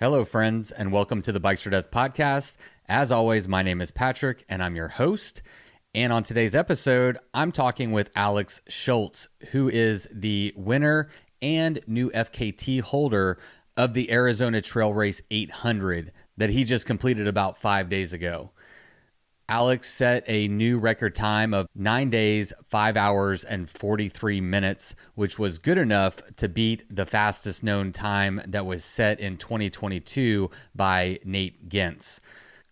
Hello, friends, and welcome to the Bikes or Death podcast. As always, my name is Patrick, and I'm your host. And on today's episode, I'm talking with Alex Schultz, who is the winner and new FKT holder of the Arizona Trail Race 800 that he just completed about 5 days ago. Alex set a new record time of 9 days, 5 hours, and 43 minutes, which was good enough to beat the fastest known time that was set in 2022 by Nate Ginzton.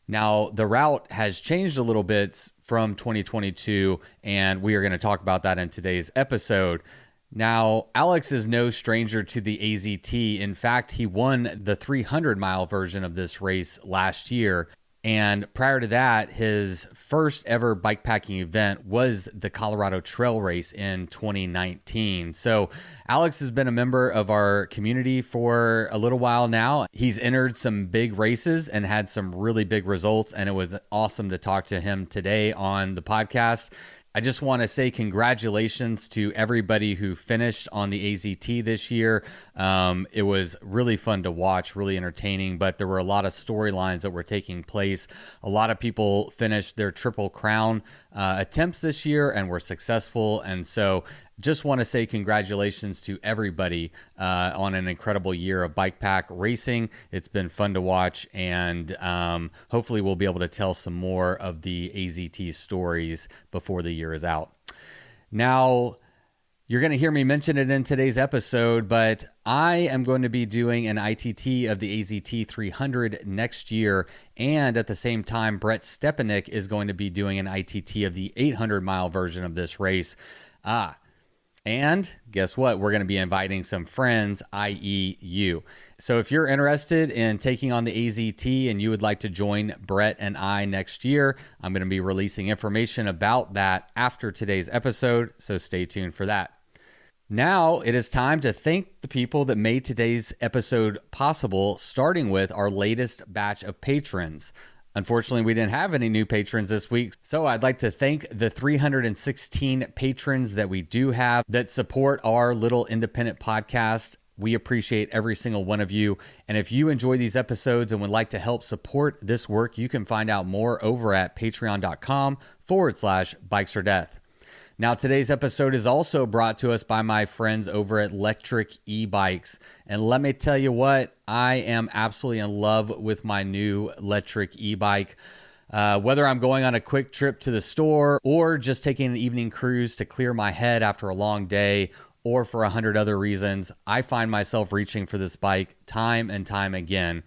Now, the route has changed a little bit from 2022, and we are going to talk about that in today's episode. Now, Alex is no stranger to the AZT. In fact, he won the 300-mile version of this race last year. And prior to that, his first ever bikepacking event was the Colorado Trail Race in 2019. So Alex has been a member of our community for a little while now. He's entered some big races and had some really big results, and it was awesome to talk to him today on the podcast. I just want to say congratulations to everybody who finished on the AZT this year. It was really fun to watch, really entertaining, but there were a lot of storylines that were taking place. A lot of people finished their Triple Crown attempts this year and were successful. And so just want to say congratulations to everybody on an incredible year of bikepack racing. It's been fun to watch, and hopefully we'll be able to tell some more of the AZT stories before the year is out. Now, you're going to hear me mention it in today's episode, but I am going to be doing an ITT of the AZT 300 next year, and at the same time, Brett Stepanek is going to be doing an ITT of the 800-mile version of this race. And guess what? We're going to be inviting some friends, i.e. you. So if you're interested in taking on the AZT and you would like to join Brett and I next year, I'm going to be releasing information about that after today's episode, so stay tuned for that. Now it is time to thank the people that made today's episode possible, starting with our latest batch of patrons. Unfortunately, we didn't have any new patrons this week, so I'd like to thank the 316 patrons that we do have that support our little independent podcast. We appreciate every single one of you. And if you enjoy these episodes and would like to help support this work, you can find out more over at patreon.com/bikesfordeath. Now, today's episode is also brought to us by my friends over at Lectric eBikes. And let me tell you what, I am absolutely in love with my new Lectric eBike. Whether I'm going on a quick trip to the store or just taking an evening cruise to clear my head after a long day, or for 100 other reasons, I find myself reaching for this bike time and time again.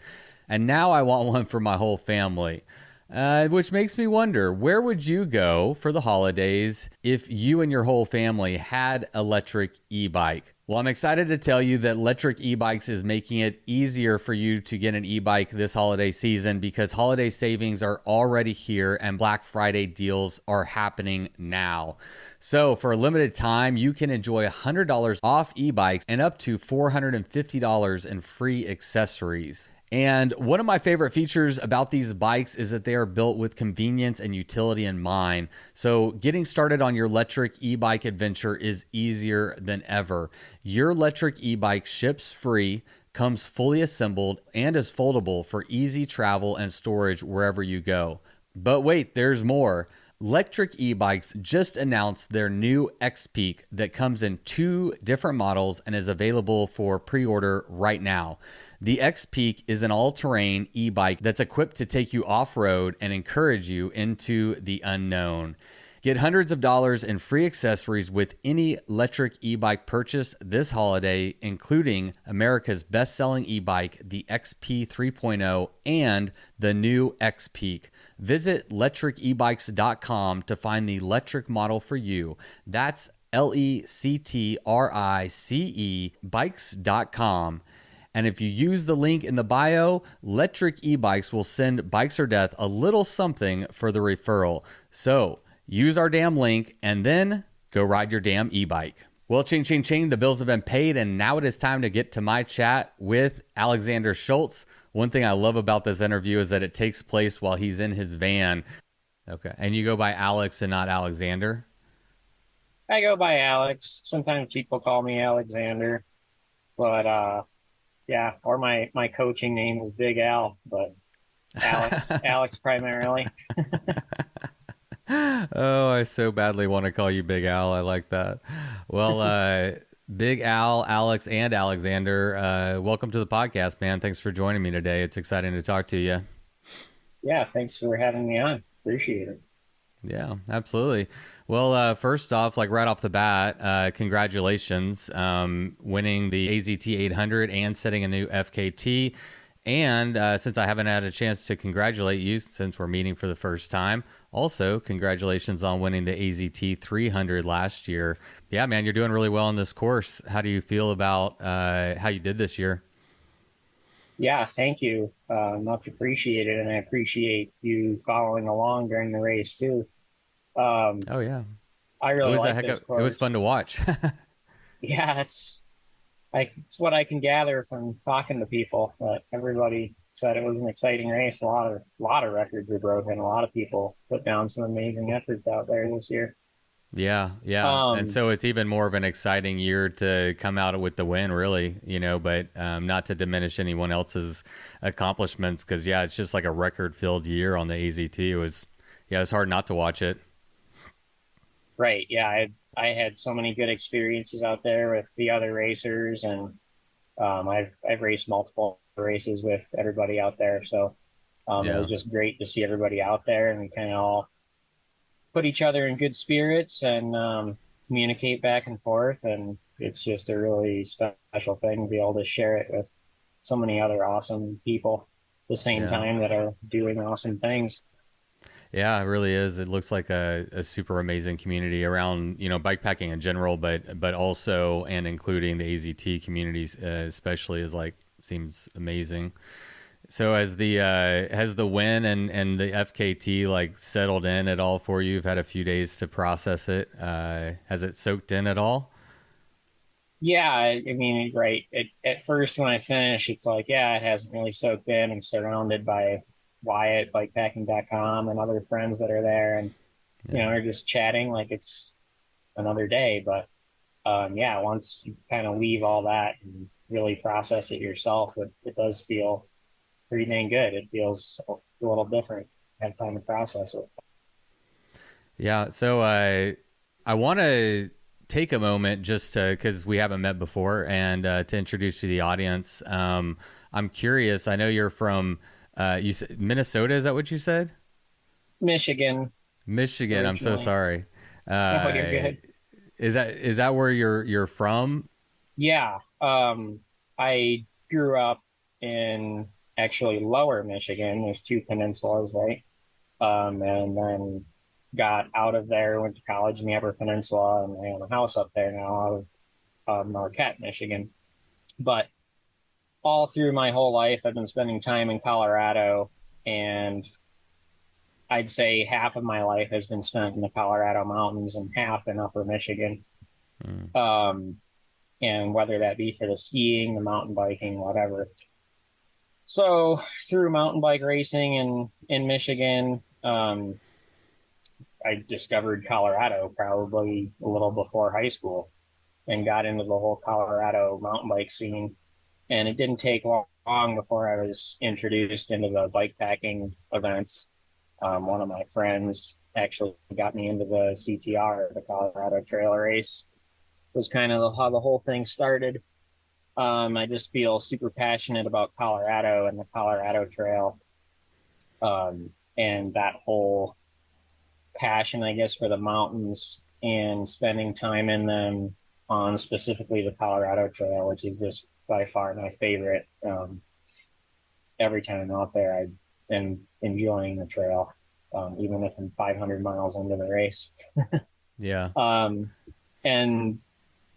And now I want one for my whole family. Which makes me wonder, where would you go for the holidays if you and your whole family had a Lectric e-bike? Well, I'm excited to tell you that Lectric eBikes is making it easier for you to get an e-bike this holiday season because holiday savings are already here and Black Friday deals are happening now. So for a limited time, you can enjoy $100 off e-bikes and up to $450 in free accessories. And one of my favorite features about these bikes is that they are built with convenience and utility in mind. So getting started on your Lectric e-bike adventure is easier than ever. Your Lectric e-bike ships free, comes fully assembled, and is foldable for easy travel and storage wherever you go. But wait, there's more. Lectric eBikes just announced their new X-Peak that comes in 2 different models and is available for pre-order right now. The X-Peak is an all-terrain e-bike that's equipped to take you off-road and encourage you into the unknown. Get hundreds of dollars in free accessories with any Lectric e-bike purchase this holiday, including America's best-selling e-bike, the XP 3.0, and the new X-Peak. Visit lectricebikes.com to find the Lectric model for you. That's LECTRICE bikes.com. And if you use the link in the bio, Lectric eBikes will send Bikes or Death a little something for the referral. So use our damn link and then go ride your damn e-bike. Well, ching, ching, ching, the bills have been paid, and now it is time to get to my chat with Alexander Schultz. One thing I love about this interview is that it takes place while he's in his van. Okay, and you go by Alex and not Alexander? I go by Alex. Sometimes people call me Alexander, but Yeah. Or my coaching name was Big Al, but Alex primarily. Oh, I so badly want to call you Big Al. I like that. Well, Big Al, Alex, and Alexander, welcome to the podcast, man. Thanks for joining me today. It's exciting to talk to you. Yeah. Thanks for having me on. Appreciate it. Yeah, absolutely. Well, first off, like right off the bat, congratulations winning the AZT 800 and setting a new FKT. And since I haven't had a chance to congratulate you since we're meeting for the first time, also congratulations on winning the AZT 300 last year. Yeah, man, you're doing really well on this course. How do you feel about how you did this year? Yeah. Thank you. Much appreciated. And I appreciate you following along during the race too. Um, Oh yeah, I it really was a like heck this of. It was course. fun to watch. Yeah. It's what I can gather from talking to people. But everybody said it was an exciting race. A lot of records were broken. A lot of people put down some amazing efforts out there this year. Yeah, yeah. And Um, so it's even more of an exciting year to come out with the win, really, but not to diminish anyone else's accomplishments because, yeah, it's just like a record filled year on the AZT. Yeah, it was hard not to watch it. right. Yeah. I had so many good experiences out there with the other racers, and I've raced multiple races with everybody out there. So it Yeah. was just great to see everybody out there, and we kind of all put each other in good spirits and communicate back and forth. And it's just a really special thing to be able to share it with so many other awesome people at the same Yeah. time that are doing awesome things. Yeah, it really is. It looks like a super amazing community around, bikepacking in general, but also and including the AZT communities, especially is like seems amazing. So has the win and the FKT like settled in at all for you? You've had a few days to process it. Has it soaked in at all? Yeah, I mean, right. At first, when I finish, it's like, yeah, it hasn't really soaked in. I'm surrounded by Wyatt, bikepacking.com, and other friends that are there. And, Yeah. they're just chatting like it's another day. But yeah, once you kind of leave all that and really process it yourself, it does feel pretty dang good. It feels a little different. Have time to process it. Yeah. So I want to take a moment just to because we haven't met before and to introduce you to the audience. I'm curious. I know you're from you said Minnesota. Is that what you said? Michigan Michigan. I'm so originally. sorry. Oh, you're Uh, good. is that where you're from? Yeah. I grew up in actually lower Michigan. There's two peninsulas, right? And then got out of there, went to college in the Upper Peninsula, and I own a house up there now out of Marquette, Michigan. But all through my whole life, I've been spending time in Colorado, and I'd say half of my life has been spent in the Colorado mountains and half in Upper Michigan. Mm, Um, and whether that be for the skiing, the mountain biking, whatever. So through mountain bike racing in Michigan, I discovered Colorado probably a little before high school and got into the whole Colorado mountain bike scene. And it didn't take long before I was introduced into the bike packing events. One of my friends actually got me into the CTR, the Colorado Trail Race, was kind of how the whole thing started. I just feel super passionate about Colorado and the Colorado Trail, and that whole passion, I guess, for the mountains and spending time in them on specifically the Colorado Trail, which is just by far my favorite. Every time I'm out there, I am enjoying the trail, even if I'm 500 miles into the race. yeah. Um, and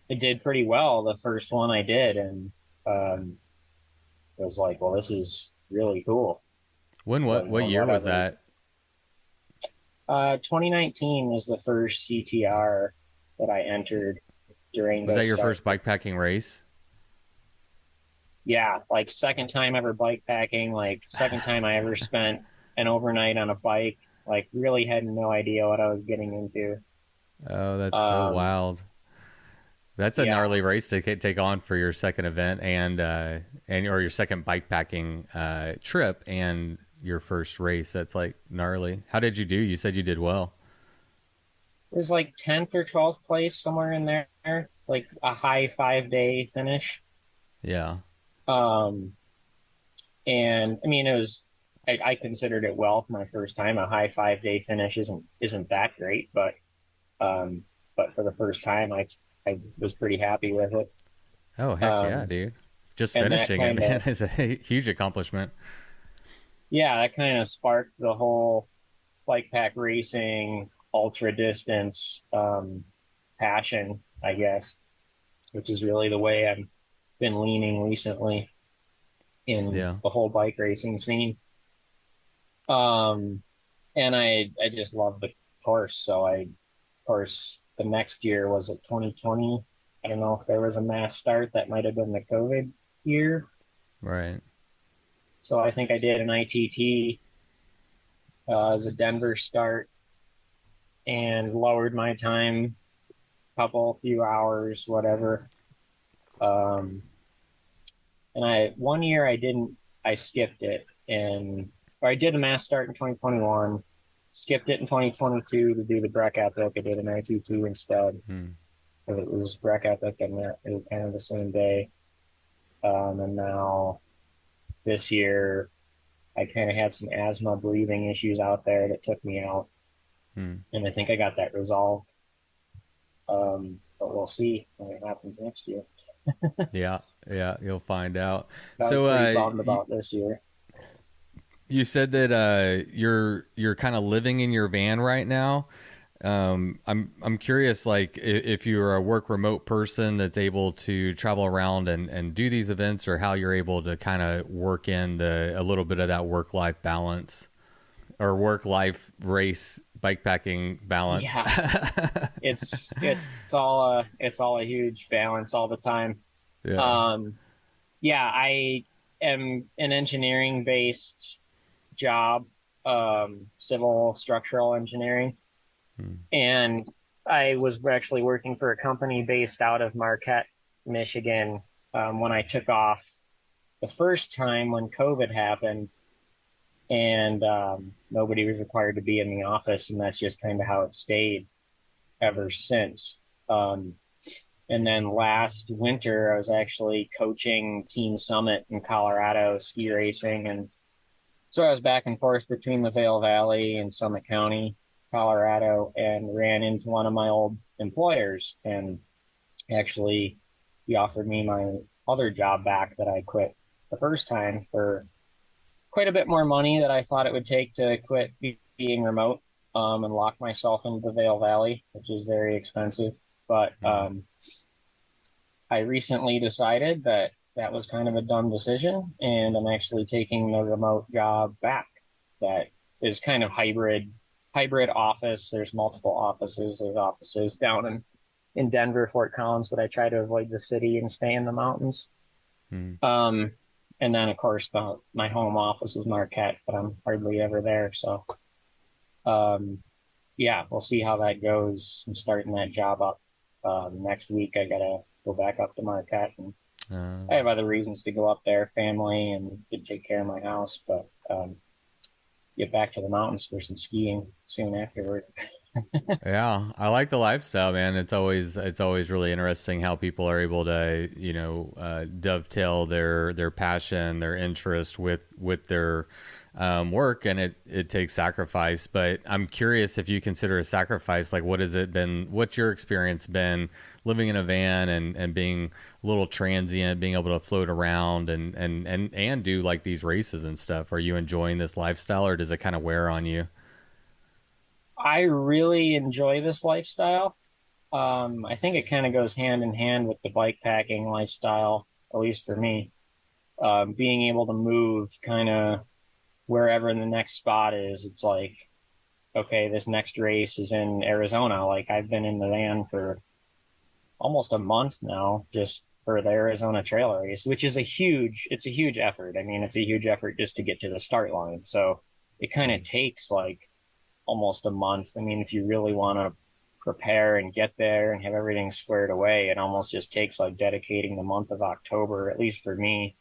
it did pretty well the first one I did, and um, it was like, well, this is really cool. When So, what year was whatever. that? 2019 was the first CTR that I entered during Was the that your start. first bikepacking race? Yeah, like second time ever bike packing, like second time I ever spent an overnight on a bike. Like really had no idea what I was getting into. Oh, that's so Um, wild. That's a Yeah, gnarly race to take on for your second event and or your second bike packing trip and your first race. That's like gnarly. How did you do? You said you did well. it was like 10th or 12th place, somewhere in there, like a high 5 day finish. Yeah. Um, and I mean, I considered it well for my first time. A high 5 day finish isn't that great, um, but for the first time, I was pretty happy with it. Oh, heck yeah, Um, dude. Just and that finishing it, kind man, of, is a huge accomplishment. yeah, that kind of sparked the whole bike pack racing, ultra distance, passion, I guess, which is really the way I've been leaning recently in Yeah. the whole bike racing scene. Um, and I just love the course. So of course, the next year was it 2020. I don't know if there was a mass start. That might have been the COVID year. Right. So I think I did an ITT as a Denver start and lowered my time a few hours, whatever. Um, and one year I skipped it, or I did a mass start in 2021, skipped it in 2022 to do the Breck Epic. I did an ITT instead. Hmm. It was Breck Epic and it was kind of the same day. And now this year, I kind of had some asthma breathing issues out there that took me out. Hmm. And I think I got that resolved. But we'll see when it happens next year. Yeah. Yeah. You'll find out. I was So, pretty bummed about this year. you said that you're kind of living in your van right now. I'm curious, like if you're a work remote person that's able to travel around and do these events, or how you're able to kind of work in a little bit of that work life balance or work life race bike packing balance. Yeah, it's all a huge balance all the time. Yeah. Yeah, I am an engineering based job, civil structural engineering. Hmm. And I was actually working for a company based out of Marquette, Michigan, when I took off the first time when COVID happened, and nobody was required to be in the office, and that's just kind of how it stayed ever since. And then last winter, I was actually coaching Team Summit in Colorado ski racing, and so I was back and forth between the Vail Valley and Summit County, Colorado, and ran into one of my old employers. And actually, he offered me my other job back that I quit the first time for quite a bit more money that I thought it would take to quit being remote, and lock myself into the Vail Valley, which is very expensive. But I recently decided that that was kind of a dumb decision, and I'm actually taking the remote job back. That is kind of hybrid office. There's multiple offices. There's offices down in Denver, Fort Collins, but I try to avoid the city and stay in the mountains. Hmm. And then of course my home office is Marquette, but I'm hardly ever there. So yeah, we'll see how that goes. I'm starting that job up next week. I gotta go back up to Marquette, and I have other reasons to go up there, family, and to take care of my house, but get back to the mountains for some skiing soon afterward. Yeah, I like the lifestyle, man. It's always really interesting how people are able to, dovetail their passion, their interest with their work, and it takes sacrifice. But I'm curious if you consider a sacrifice, like what's your experience been living in a van and being a little transient, being able to float around and do like these races and stuff. Are you enjoying this lifestyle, or does it kind of wear on you? I really enjoy this lifestyle. I think it kind of goes hand in hand with the bike packing lifestyle, at least for me. Being able to move kind of wherever the next spot is. It's like, okay, this next race is in Arizona. Like I've been in the van for almost a month now, just for the Arizona trail race, which is it's a huge effort. I mean, it's a huge effort just to get to the start line. So it kind of takes like almost a month. I mean, if you really want to prepare and get there and have everything squared away. It almost just takes like dedicating the month of October, at least for me,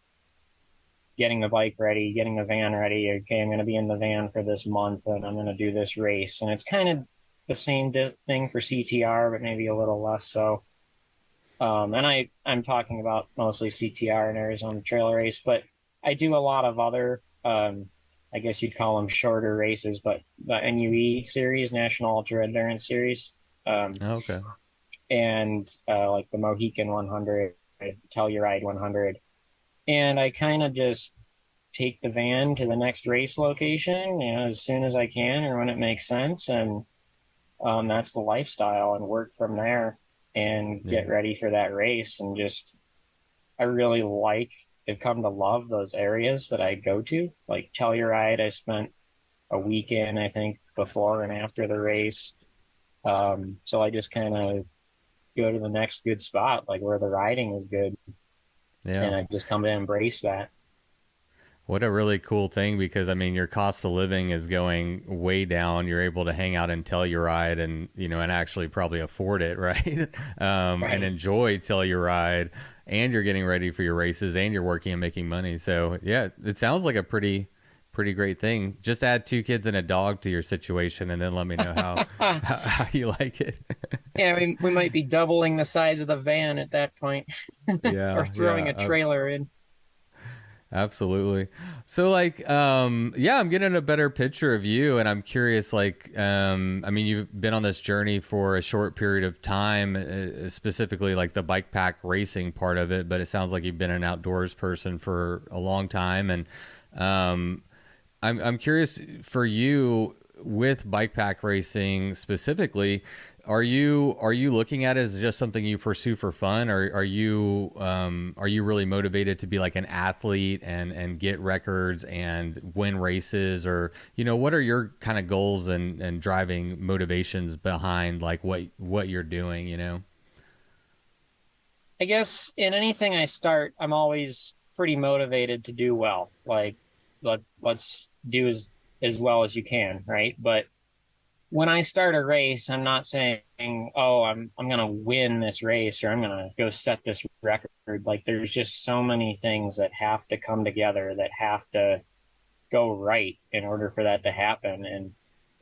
getting the bike ready, getting the van ready. Okay, I'm going to be in the van for this month and I'm going to do this race. And it's kind of the same thing for CTR, but maybe a little less so. And I'm talking about mostly CTR and Arizona Trail Race, but I do a lot of other, I guess you'd call them shorter races, but the NUE series, National Ultra Endurance Series. Okay. And like the Mohican 100, Telluride 100. And I kind of just take the van to the next race location, as soon as I can or when it makes sense. And that's the lifestyle, and work from there and get ready for that race. And just, I really have come to love those areas that I go to. Like Telluride, I spent a weekend, I think, before and after the race. So I just kind of go to the next good spot, like where the riding is good. Yeah. And I just come to embrace that. What a really cool thing, because I mean, your cost of living is going way down. You're able to hang out and Telluride and, and actually probably afford it, right? Right. And enjoy Telluride, and you're getting ready for your races and you're working and making money. So yeah, it sounds like a pretty great thing. Just add 2 kids and a dog to your situation, and then let me know how you like it. Yeah, we might be doubling the size of the van at that point. Yeah. Or throwing a trailer in. Absolutely. So I'm getting a better picture of you, and I'm curious, I mean, you've been on this journey for a short period of time, specifically like the bike pack racing part of it, but it sounds like you've been an outdoors person for a long time. And I'm curious for you with bike pack racing specifically. Are you looking at it as just something you pursue for fun, or are you really motivated to be like an athlete and get records and win races, or what are your kind of goals and driving motivations behind like what you're doing? I guess in anything I start, I'm always pretty motivated to do well. Like let's do as well as you can, right? But when I start a race, I'm not saying, oh, I'm going to win this race, or I'm going to go set this record. Like, there's just so many things that have to come together, that have to go right in order for that to happen. And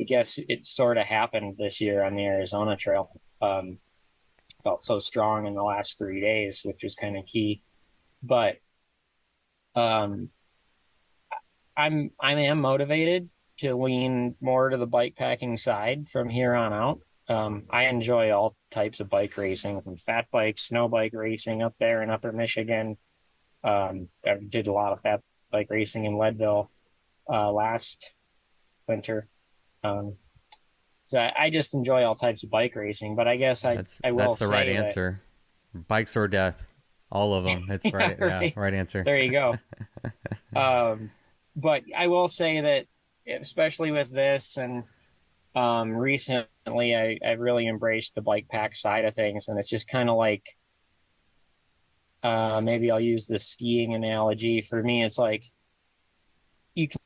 I guess it sort of happened this year on the Arizona Trail. Felt so strong in the last 3 days, which was kind of key. But I am motivated to lean more to the bike packing side from here on out. I enjoy all types of bike racing, from fat bike, snow bike racing up there in Upper Michigan. I did a lot of fat bike racing in Leadville last winter. So I just enjoy all types of bike racing. But I guess I will that's the say right answer. Bikes or death, all of them. It's right. Right. Yeah, right answer. There you go. But I will say that, especially with this, and recently I've really embraced the bike pack side of things. And it's just kind of like, maybe I'll use the skiing analogy. For me, it's like, you can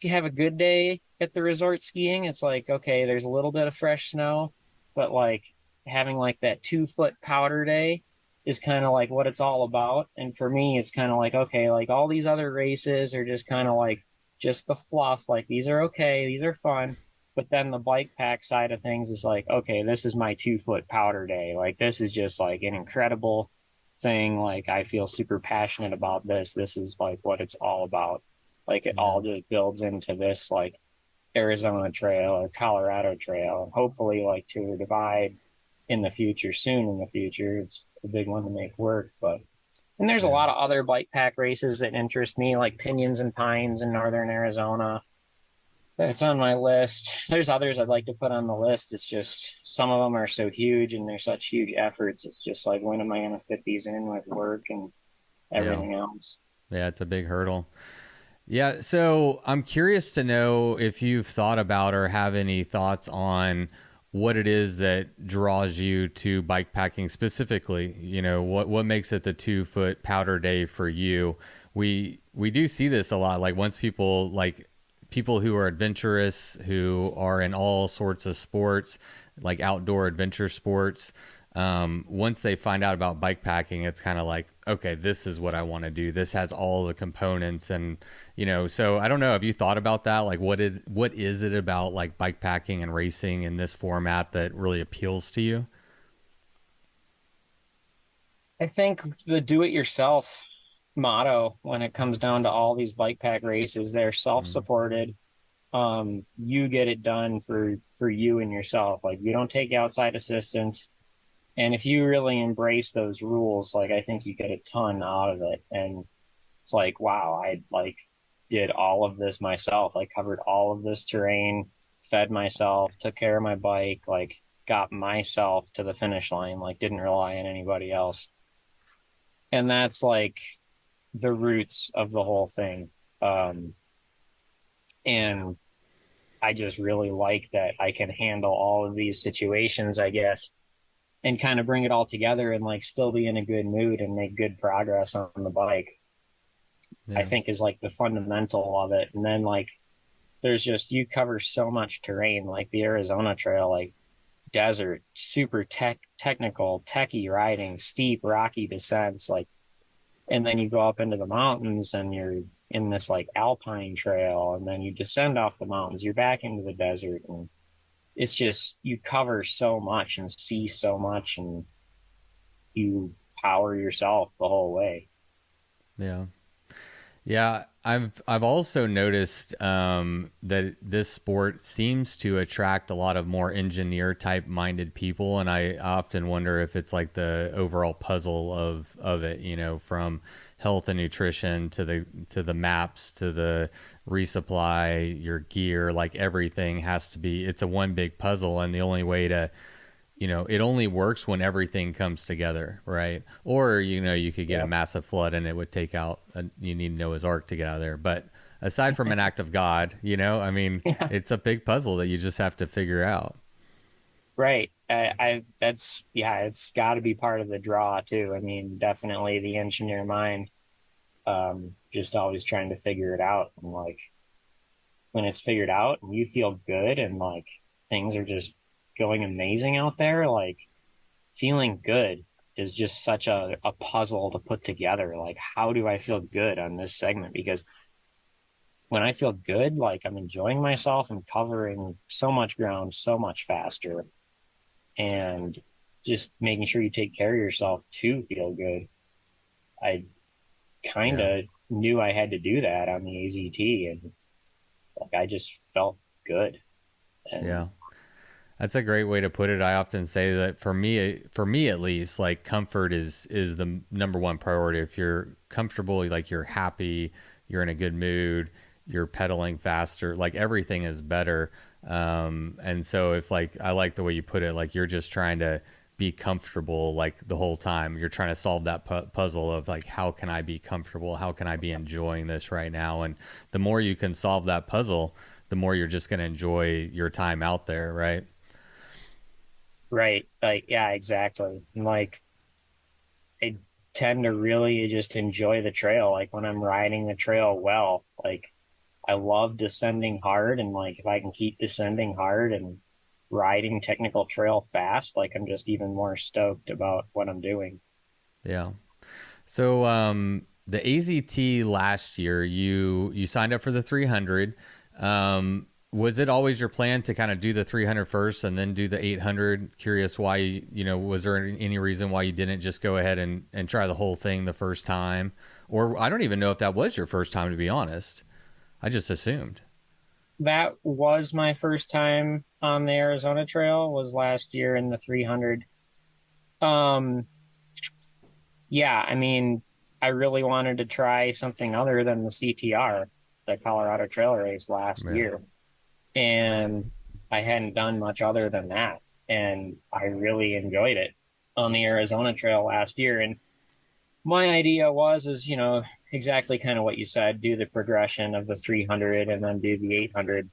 have a good day at the resort skiing. It's like, okay, there's a little bit of fresh snow, but like having like that 2-foot powder day is kind of like what it's all about. And for me, it's kind of like, okay, like all these other races are just kind of like just the fluff. Like, these are okay, these are fun. But then the bike pack side of things is like, okay, this is my 2-foot powder day. Like, this is just like an incredible thing. Like, I feel super passionate about this. This is like what it's all about. Like, it all just builds into this like Arizona Trail or Colorado Trail, and hopefully like Tour Divide in the future, soon in the future. It's a big one to make work. But and there's a lot of other bike pack races that interest me, like Pinions and Pines in northern Arizona. That's on my list. There's others I'd like to put on the list. It's just some of them are so huge and they're such huge efforts. It's just like, when am I going to fit these in with work and everything else? Yeah, it's a big hurdle. Yeah, so I'm curious to know if you've thought about or have any thoughts on what it is that draws you to bike packing specifically. What makes it the 2-foot powder day for you? We do see this a lot. Like, once people who are adventurous, who are in all sorts of sports, like outdoor adventure sports, once they find out about bike packing, it's kind of like, okay, this is what I want to do. This has all the components, and so I don't know. Have you thought about that? Like, what is it about like bike packing and racing in this format that really appeals to you? I think the do-it-yourself motto when it comes down to all these bike pack races, they're Mm, self-supported. You get it done for you and yourself. Like you don't take outside assistance. And if you really embrace those rules, like I think you get a ton out of it. And it's like, wow, I like did all of this myself. I covered all of this terrain, fed myself, took care of my bike, like got myself to the finish line, like didn't rely on anybody else. And that's like the roots of the whole thing. And I just really like that I can handle all of these situations, I guess, and kind of bring it all together and like still be in a good mood and make good progress on the bike. I yeah. think is like the fundamental of it. And then like there's just you cover so much terrain, like the Arizona Trail, like desert, super technical, techie riding, steep, rocky descents, like, and then you go up into the mountains and you're in this like alpine trail, and then you descend off the mountains, you're back into the desert, and it's just you cover so much and see so much, and you power yourself the whole way. Yeah. Yeah, I've also noticed that this sport seems to attract a lot of more engineer type minded people, and I often wonder if it's like the overall puzzle of it, from health and nutrition to the maps to the resupply, your gear, like everything has to be. It's a one big puzzle, and the only way to it only works when everything comes together, right? Or, you could get a Yeah. massive flood and it would take out, you need Noah's Ark to get out of there. But aside from an act of God, I mean, Yeah. it's a big puzzle that you just have to figure out. Right. That's, yeah, it's got to be part of the draw too. I mean, definitely the engineer mind, just always trying to figure it out. And like when it's figured out and you feel good and like things are just going amazing out there, like feeling good is just such a puzzle to put together. Like, how do I feel good on this segment? Because when I feel good, like I'm enjoying myself and covering so much ground so much faster, and just making sure you take care of yourself to feel good. I kind Yeah. of knew I had to do that on the AZT, and like I just felt good. And Yeah. That's a great way to put it. I often say that for me at least, like comfort is the number one priority. If you're comfortable, like you're happy, you're in a good mood, you're pedaling faster, like everything is better. And so if like I like the way you put it, like you're just trying to be comfortable like the whole time. You're trying to solve that puzzle of like how can I be comfortable? How can I be enjoying this right now? And the more you can solve that puzzle, the more you're just going to enjoy your time out there, right? right, like yeah, exactly. And like I tend to really just enjoy the trail. Like when I'm riding the trail well, like I love descending hard, and like if I can keep descending hard and riding technical trail fast, like I'm just even more stoked about what I'm doing. Yeah. So the AZT last year, you signed up for the 300. Was it always your plan to kind of do the 300 first and then do the 800? Curious why, was there any reason why you didn't just go ahead and try the whole thing the first time? Or I don't even know if that was your first time, to be honest. I just assumed. That was my first time on the Arizona Trail, was last year in the 300. Um, yeah, I mean, I really wanted to try something other than the CTR, the Colorado Trail Race last Yeah. year. And I hadn't done much other than that. And I really enjoyed it on the Arizona Trail last year. And my idea is, exactly kind of what you said, do the progression of the 300 and then do the 800.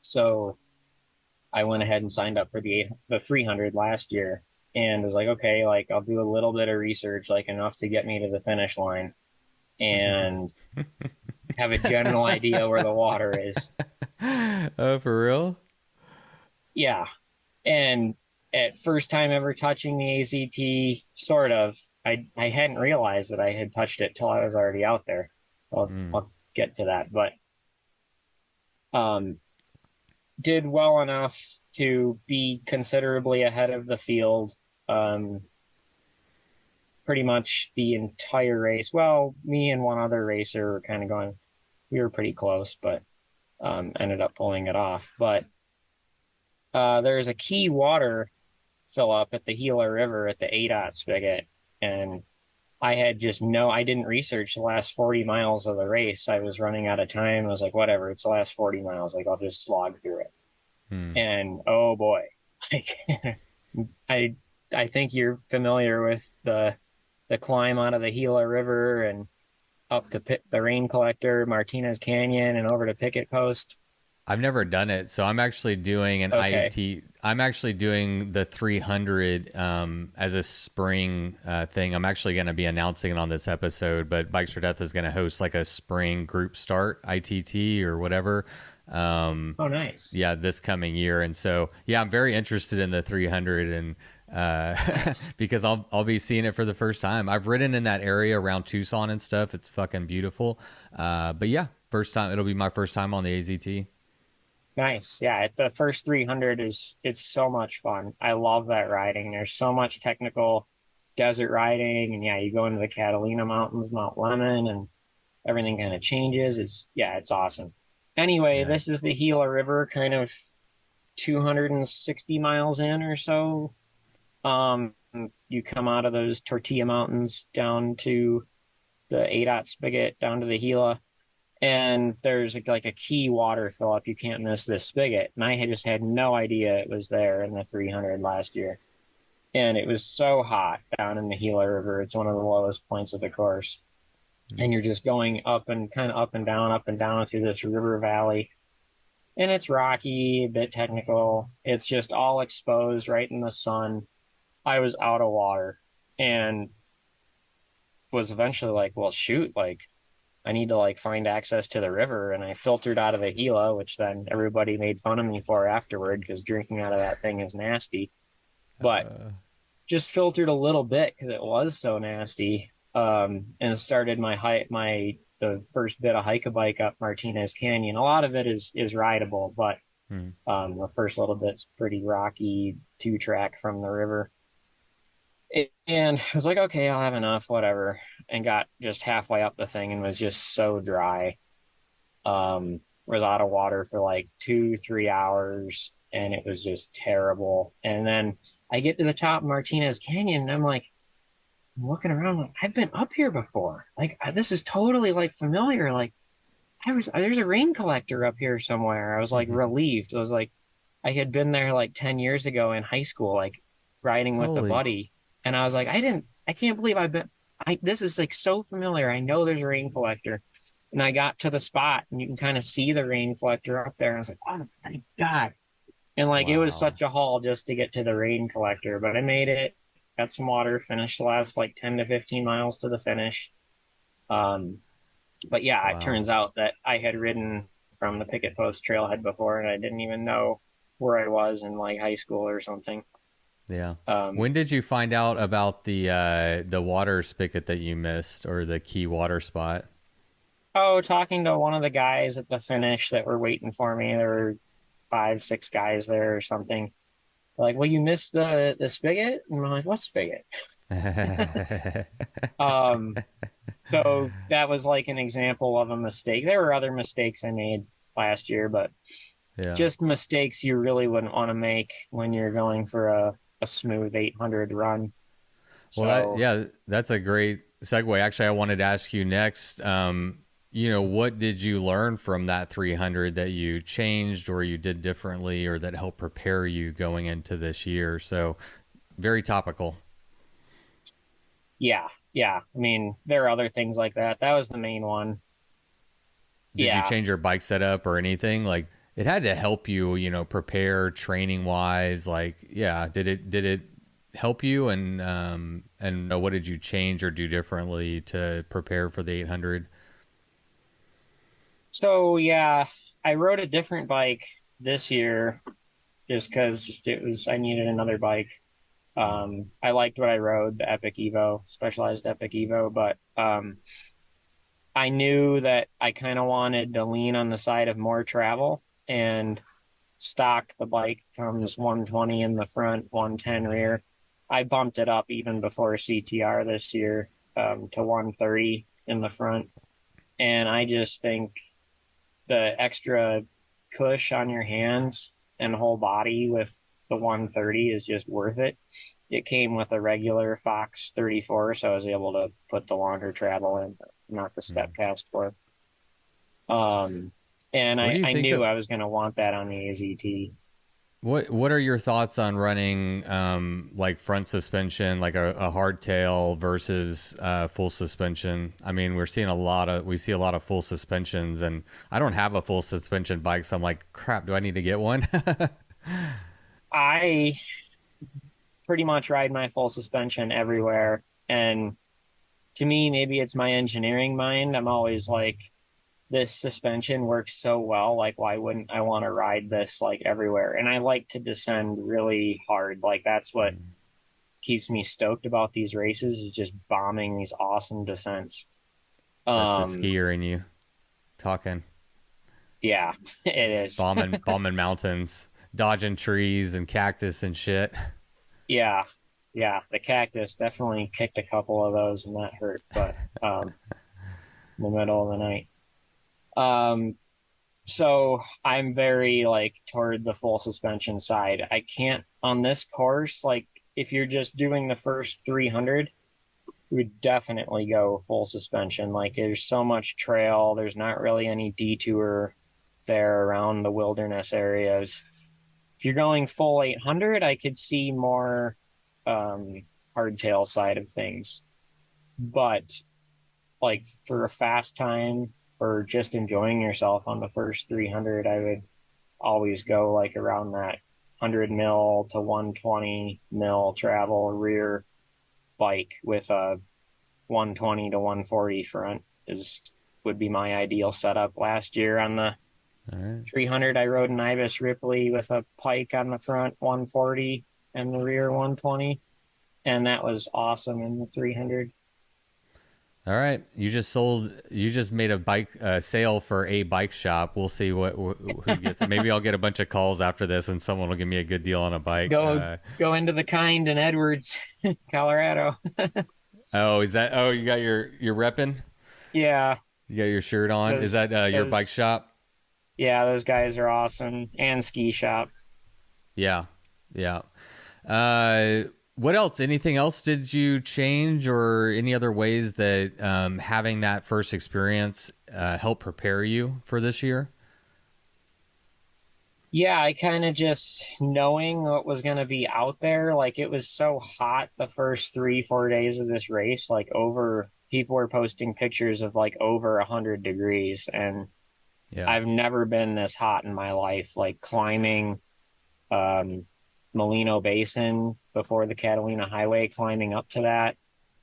So I went ahead and signed up for the 300 last year, and was like, okay, like I'll do a little bit of research, like enough to get me to the finish line and have a general idea where the water is. Oh, for real? Yeah. And at first time ever touching the AZT, sort of, I hadn't realized that I had touched it till I was already out there. Mm. I'll get to that, but um, did well enough to be considerably ahead of the field. Um, pretty much the entire race. Well, me and one other racer were kind of going. We were pretty close, but ended up pulling it off. But there's a key water fill up at the Gila River at the ADOT spigot, and I didn't research the last 40 miles of the race. I was running out of time. I was like, whatever, it's the last 40 miles. Like, I'll just slog through it. Mm. And oh boy, like I I think you're familiar with the climb out of the Gila River and up to the rain collector, Martinez Canyon, and over to Picket Post. I've never done it, so I'm actually doing an Okay. IAT. I'm actually doing the 300 as a spring thing. I'm actually going to be announcing it on this episode, but Bikes for Death is going to host like a spring group start ITT or whatever. Oh, nice. Yeah, this coming year, and so yeah, I'm very interested in the 300 and Nice. because I'll be seeing it for the first time. I've ridden in that area around Tucson and stuff. It's fucking beautiful. But yeah, first time. It'll be my first time on the AZT. Nice. Yeah, the first 300 it's so much fun. I love that riding. There's so much technical desert riding, and yeah, you go into the Catalina Mountains, Mount Lemmon, and everything kind of changes. It's awesome. Anyway, Yeah. this is the Gila River, kind of 260 miles in or so. Um, you come out of those Tortilla Mountains down to the ADOT spigot, down to the Gila, and there's like a key water fill up. You can't miss this spigot. And I had just had no idea it was there in the 300 last year. And it was so hot down in the Gila River. It's one of the lowest points of the course. And you're just going up and kind of up and down through this river valley. And it's rocky, a bit technical. It's just all exposed right in the sun. I was out of water and was eventually like, well, shoot, like I need to like find access to the river. And I filtered out of the Gila, which then everybody made fun of me for afterward because drinking out of that thing is nasty. But Uh, just filtered a little bit because it was so nasty. And started the first bit of hike a bike up Martinez Canyon. A lot of it is rideable, but hmm. the first little bit's pretty rocky, 2-track from the river. And I was like, okay, I'll have enough, whatever. And got just halfway up the thing and was just so dry. Was out of water for like 2-3 hours, and it was just terrible. And then I get to the top of Martinez Canyon, and I'm like, I'm looking around, like I've been up here before. Like this is totally like familiar. Like there's a rain collector up here somewhere. I was like relieved. I was like, I had been there like 10 years ago in high school, like riding with a Holy. buddy. And I was like, I can't believe this is like so familiar. I know there's a rain collector. And I got to the spot and you can kind of see the rain collector up there. And I was like, oh, thank God. And like, it was Wow. such a haul just to get to the rain collector, but I made it, got some water, finished the last like 10 to 15 miles to the finish. Um, but yeah, it Wow. turns out that I had ridden from the Picket Post trailhead before and I didn't even know where I was in like high school or something. Yeah. Um, When did you find out about the water spigot that you missed or the key water spot? oh, talking to one of the guys at the finish that were waiting for me, there were 5, 6 guys there or something. Like, well, you missed the spigot? And I'm like, what spigot? Um, so that was like an example of a mistake. There were other mistakes I made last year, but Yeah. just mistakes you really wouldn't want to make when you're going for a smooth 800 run. Well, So, yeah, that's a great segue. Actually, I wanted to ask you next. What did you learn from that 300 that you changed or you did differently or that helped prepare you going into this year? So, very topical. yeah, yeah. I mean, there are other things like that. That was the main one. Did you Yeah. change your bike setup or anything? Like, it had to help you, prepare training wise. Like, yeah, did it help you and what did you change or do differently to prepare for the 800? So, yeah, I rode a different bike this year just because I needed another bike. I liked what I rode, the Epic Evo, Specialized Epic Evo, but I knew that I kind of wanted to lean on the side of more travel, and stock, the bike comes 120 in the front, 110 rear. I bumped it up even before CTR this year to 130 in the front. And I just think the extra cush on your hands and whole body with the 130 is just worth it. It came with a regular Fox 34, so I was able to put the longer travel in, not the step cast for. And I knew I was going to want that on the AZT. What are your thoughts on running like front suspension, like a hardtail versus full suspension? I mean, we see a lot of full suspensions, and I don't have a full suspension bike, so I'm like, crap, do I need to get one? I pretty much ride my full suspension everywhere, and to me, maybe it's my engineering mind. I'm always like, this suspension works so well, like why wouldn't I want to ride this like everywhere? And I like to descend really hard. Like that's what keeps me stoked about these races, is just bombing these awesome descents. That's the skier in you talking. Yeah, it is. bombing mountains, dodging trees and cactus and shit. Yeah, the cactus definitely kicked a couple of those, and that hurt, but in the middle of the night. So I'm very like toward the full suspension side. I can't on this course, like if you're just doing the first 300, we would definitely go full suspension. Like there's so much trail. There's not really any detour there around the wilderness areas. If you're going full 800, I could see more hardtail side of things. But like for a fast time, or just enjoying yourself on the first 300, I would always go like around that 100 mil to 120 mil travel rear bike with a 120 to 140 front would be my ideal setup. Last year on the 300, I rode an Ibis Ripley with a Pike on the front 140 and the rear 120, and that was awesome in the 300. All right, you just made a bike sale for a bike shop. We'll see who gets it. Maybe I'll get a bunch of calls after this, and someone will give me a good deal on a bike. Go into the Kind in Edwards, Colorado. Oh, is that? Oh, you got your repping? Yeah. You got your shirt on. Is that your bike shop? Yeah, those guys are awesome, and ski shop. Yeah. What else? Anything else did you change, or any other ways that having that first experience helped prepare you for this year? Yeah, I kind of just knowing what was going to be out there. Like it was so hot the first 3-4 days of this race, like people were posting pictures of like over 100 degrees. And I've never been this hot in my life, like climbing Molino Basin before the Catalina Highway, climbing up to that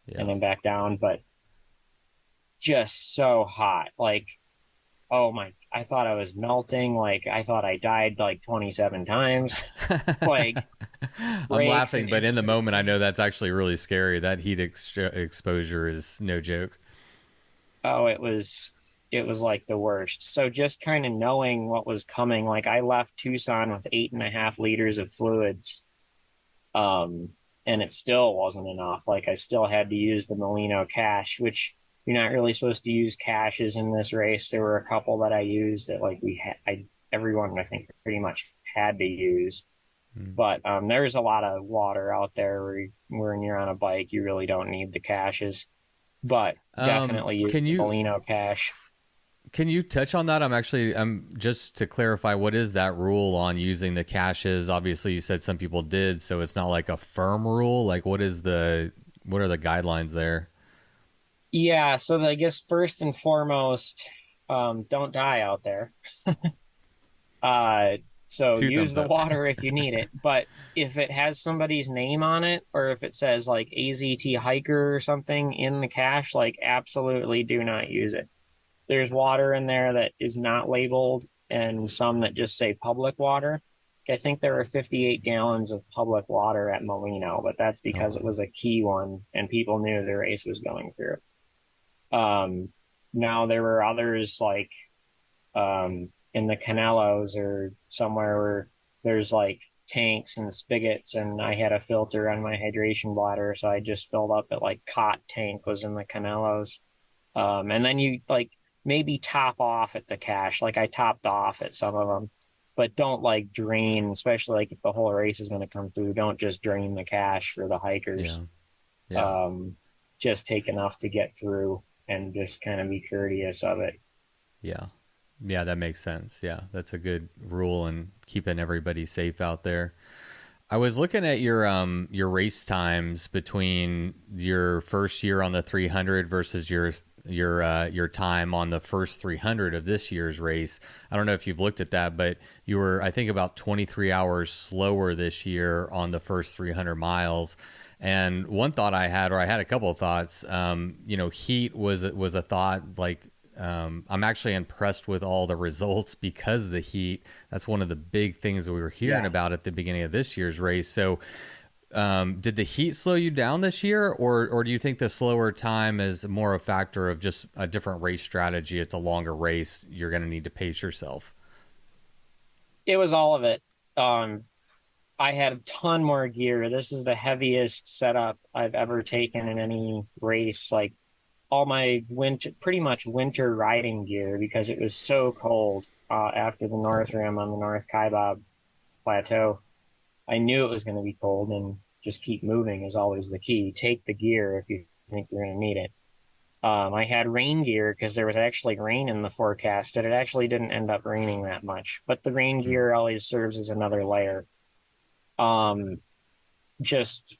and then back down, but just so hot. Like, oh my, I thought I was melting. Like I thought I died like 27 times. Like I'm laughing, but in the moment I know that's actually really scary. That heat exposure is no joke. Oh, it was like the worst. So just kind of knowing what was coming, like I left Tucson with 8.5 liters of fluids. And it still wasn't enough. Like I still had to use the Molino cache, which you're not really supposed to use caches in this race. There were a couple that I used that like everyone I think pretty much had to use. But there's a lot of water out there when you're on a bike, you really don't need the caches. But definitely use the Molino cache. Can you touch on that? I'm just to clarify, what is that rule on using the caches? Obviously you said some people did, so it's not like a firm rule. Like what are the guidelines there? Yeah. So I guess first and foremost, don't die out there. So use the water if you need it. But if it has somebody's name on it, or if it says like AZT hiker or something in the cache, like absolutely do not use it. There's water in there that is not labeled and some that just say public water. I think there were 58 gallons of public water at Molino, but that's Oh, because it wow. was a key one and people knew the race was going through. Um, Now there were others like in the Canelos or somewhere where there's like tanks and spigots, and I had a filter on my hydration bladder, so I just filled up at like Cot Tank was in the Canelos. And then you like maybe top off at the cache. Like I topped off at some of them, but don't like drain, especially like if the whole race is going to come through, don't just drain the cache for the hikers. Yeah. Yeah. Um, just take enough to get through and just kind of be courteous of it. Yeah. Yeah, that makes sense. Yeah, that's a good rule and keeping everybody safe out there. I was looking at your race times between your first year on the 300 versus your time on the first 300 of this year's race. I don't know if you've looked at that, but you were, I think, about 23 hours slower this year on the first 300 miles. And one thought I had, or I had a couple of thoughts, heat was a thought. Like, I'm actually impressed with all the results because of the heat. That's one of the big things that we were hearing Yeah. about at the beginning of this year's race. So, did the heat slow you down this year, or do you think the slower time is more a factor of just a different race strategy? It's a longer race. You're going to need to pace yourself. It was all of it. Um, I had a ton more gear. This is the heaviest setup I've ever taken in any race. Like all my winter, pretty much winter riding gear because it was so cold after the Oh, North Rim on the North Kaibab Plateau. I knew it was going to be cold, and just keep moving is always the key. Take the gear if you think you're going to need it. I had rain gear because there was actually rain in the forecast, and it actually didn't end up raining that much. But the rain hmm. gear always serves as another layer. Um, just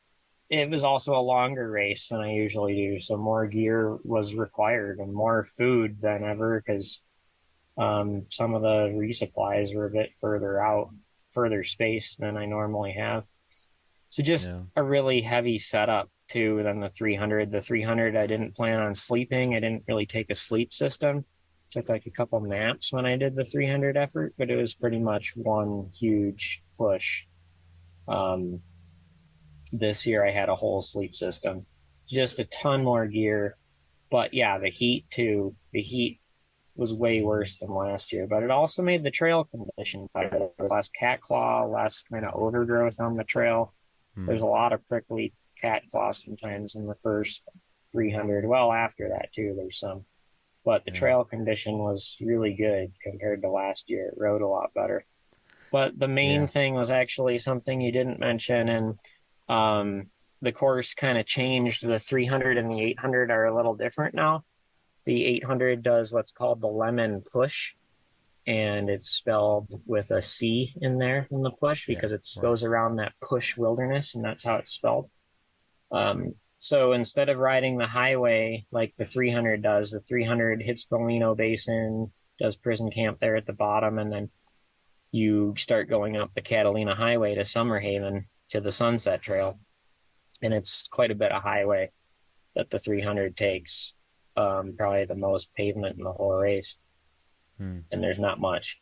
it was also a longer race than I usually do, so more gear was required and more food than ever because some of the resupplies were a bit further out, further spaced than I normally have. So just Yeah. a really heavy setup too than the 300. The 300, I didn't plan on sleeping. I didn't really take a sleep system. Took like a couple naps when I did the 300 effort, but it was pretty much one huge push. Um, this year I had a whole sleep system, just a ton more gear. But yeah, the heat too. The heat was way worse than last year, but it also made the trail condition better. There was less cat claw, less kind of overgrowth on the trail. Hmm. There's a lot of prickly cat claw sometimes in the first 300. Well, after that too, there's some. But the Yeah. trail condition was really good compared to last year. It rode a lot better. But the main Yeah. thing was actually something you didn't mention, and the course kind of changed. The 300 and the 800 are a little different now. The 800 does what's called the lemon push, and it's spelled with a C in there in the push Yeah. because it Right. goes around that push wilderness, and that's how it's spelled. So instead of riding the highway like the 300 does, the 300 hits Molino Basin, does prison camp there at the bottom, and then you start going up the Catalina Highway to Summerhaven to the Sunset Trail. And it's quite a bit of highway that the 300 takes, probably the most pavement in the whole race. Hmm. And there's not much.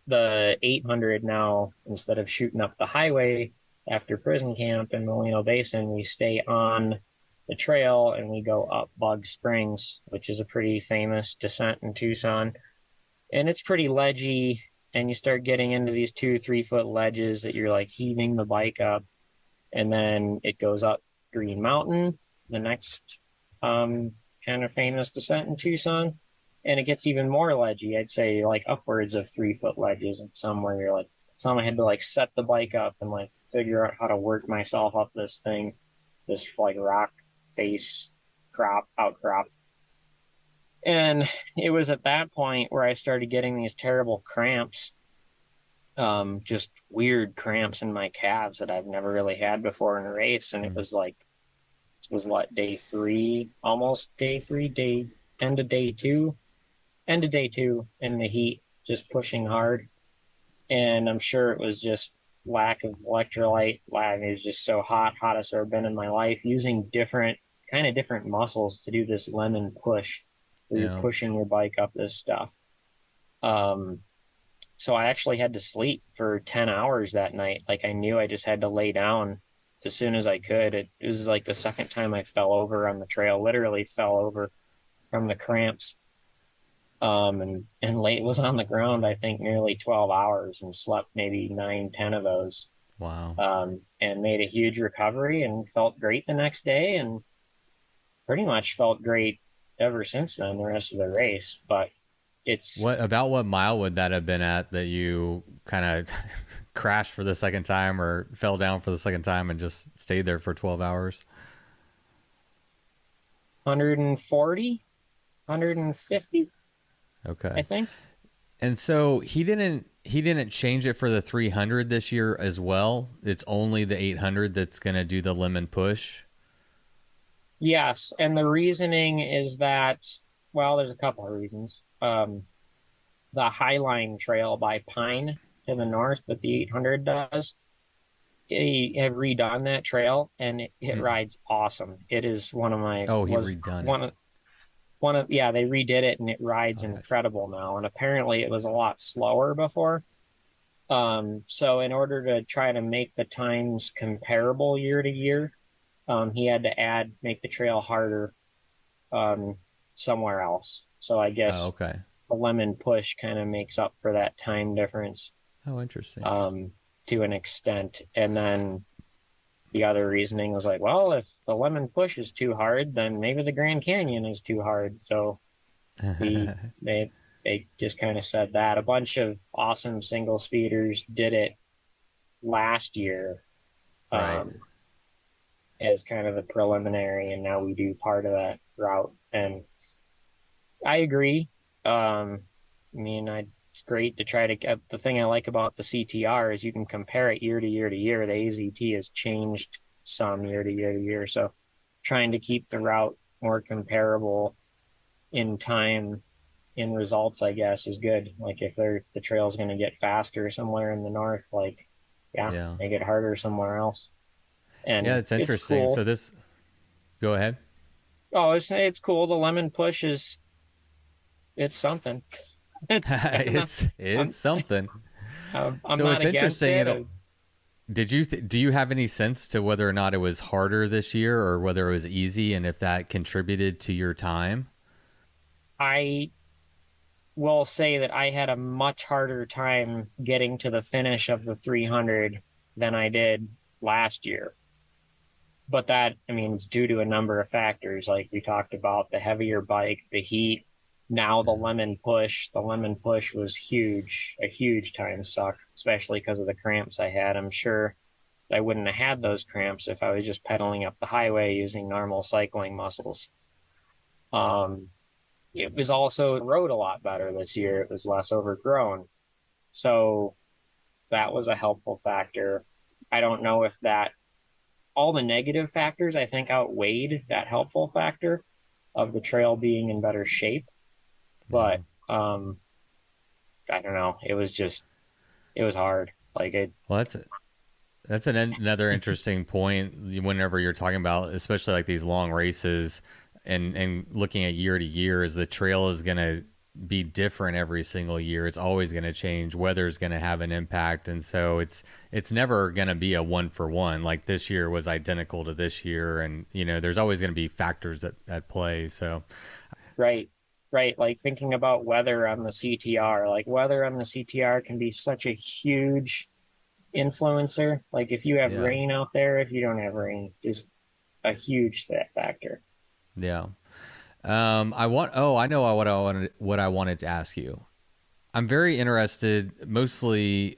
The 800 now, instead of shooting up the highway after prison camp in Molino Basin, we stay on the trail and we go up Bug Springs, which is a pretty famous descent in Tucson. And it's pretty ledgy, and you start getting into these 2 3 foot ledges that you're like heaving the bike up, and then it goes up Green Mountain, the next kind of famous descent in Tucson, and it gets even more ledgy. I'd say like upwards of 3 foot ledges, and some where you're like, some I had to like set the bike up and like figure out how to work myself up this thing, this like rock face outcrop. And it was at that point where I started getting these terrible cramps, just weird cramps in my calves that I've never really had before in a race. And it Hmm. was like, it was what, day three, almost day three, end of day two, end of day two in the heat, just pushing hard. And I'm sure it was just lack of electrolyte. It was just so hot, hottest I've ever been in my life, using different muscles to do this lemon push where you're Yeah. pushing your bike up this stuff. Um, So I actually had to sleep for 10 hours that night. Like I knew I just had to lay down as soon as I could. It was like the second time I fell over on the trail, literally fell over from the cramps. And late was on the ground, I think nearly 12 hours and slept maybe 9, 10 of those. Wow. And made a huge recovery and felt great the next day and pretty much felt great ever since then, the rest of the race. But it's What mile would that have been at that you kind of crashed for the second time or fell down for the second time and just stayed there for 12 hours? 140, 150, Okay. I think. And so he didn't change it for the 300 this year as well. It's only the 800 that's going to do the lemon push. Yes, and the reasoning is that, well, there's a couple of reasons. The Highline Trail by Pine to the north that the 800 does, they have redone that trail and it rides awesome. It is one of my Oh, he was redone it. one of yeah, they redid it and it rides Okay. incredible now. And apparently it was a lot slower before. So in order to try to make the times comparable year to year, he had to make the trail harder somewhere else. So I Oh, guess okay. the lemon push kind of makes up for that time difference Oh, interesting. to an extent. And then the other reasoning was like, well, if the lemon push is too hard, then maybe the Grand Canyon is too hard. So we they just kind of said that. A bunch of awesome single speeders did it last year Right. as kind of the preliminary, and now we do part of that route. And I agree. I mean, it's great to try to get the thing I like about the CTR is you can compare it year to year to year. The AZT has changed some year to year to year. So trying to keep the route more comparable in time, in results, I guess, is good. Like if the trail's going to get faster somewhere in the north, like, yeah, Yeah. make it harder somewhere else. Yeah, And it's it's interesting. cool. So go ahead. Oh, it's cool. The lemon push it's something. It's It's I'm, something. I'm So not it's against interesting. it. Do you have any sense to whether or not it was harder this year or whether it was easy and if that contributed to your time? I will say that I had a much harder time getting to the finish of the 300 than I did last year. But that, I mean, it's due to a number of factors, like we talked about the heavier bike, the heat, now the Yeah. lemon push. The lemon push was huge, a huge time suck, especially because of the cramps I had. I'm sure I wouldn't have had those cramps if I was just pedaling up the highway using normal cycling muscles. Um, it was also rode a lot better this year. It was less overgrown. So that was a helpful factor. I don't know if that all the negative factors I think outweighed that helpful factor of the trail being in better shape. Yeah. But I don't know. It was hard. Like it. Well, another interesting point whenever you're talking about, especially like these long races and looking at year to year, is the trail is going to be different every single year. It's always going to change. Weather's going to have an impact, and so it's never going to be a one for one. Like this year was identical to this year, and there's always going to be factors at play. So Right. Right. Like thinking about weather on the CTR, like weather on the CTR can be such a huge influencer. Like if you have yeah, rain out there, if you don't have rain, just a huge factor. yeah. I want. Oh, I know what I wanted to ask you. I'm very interested. Mostly,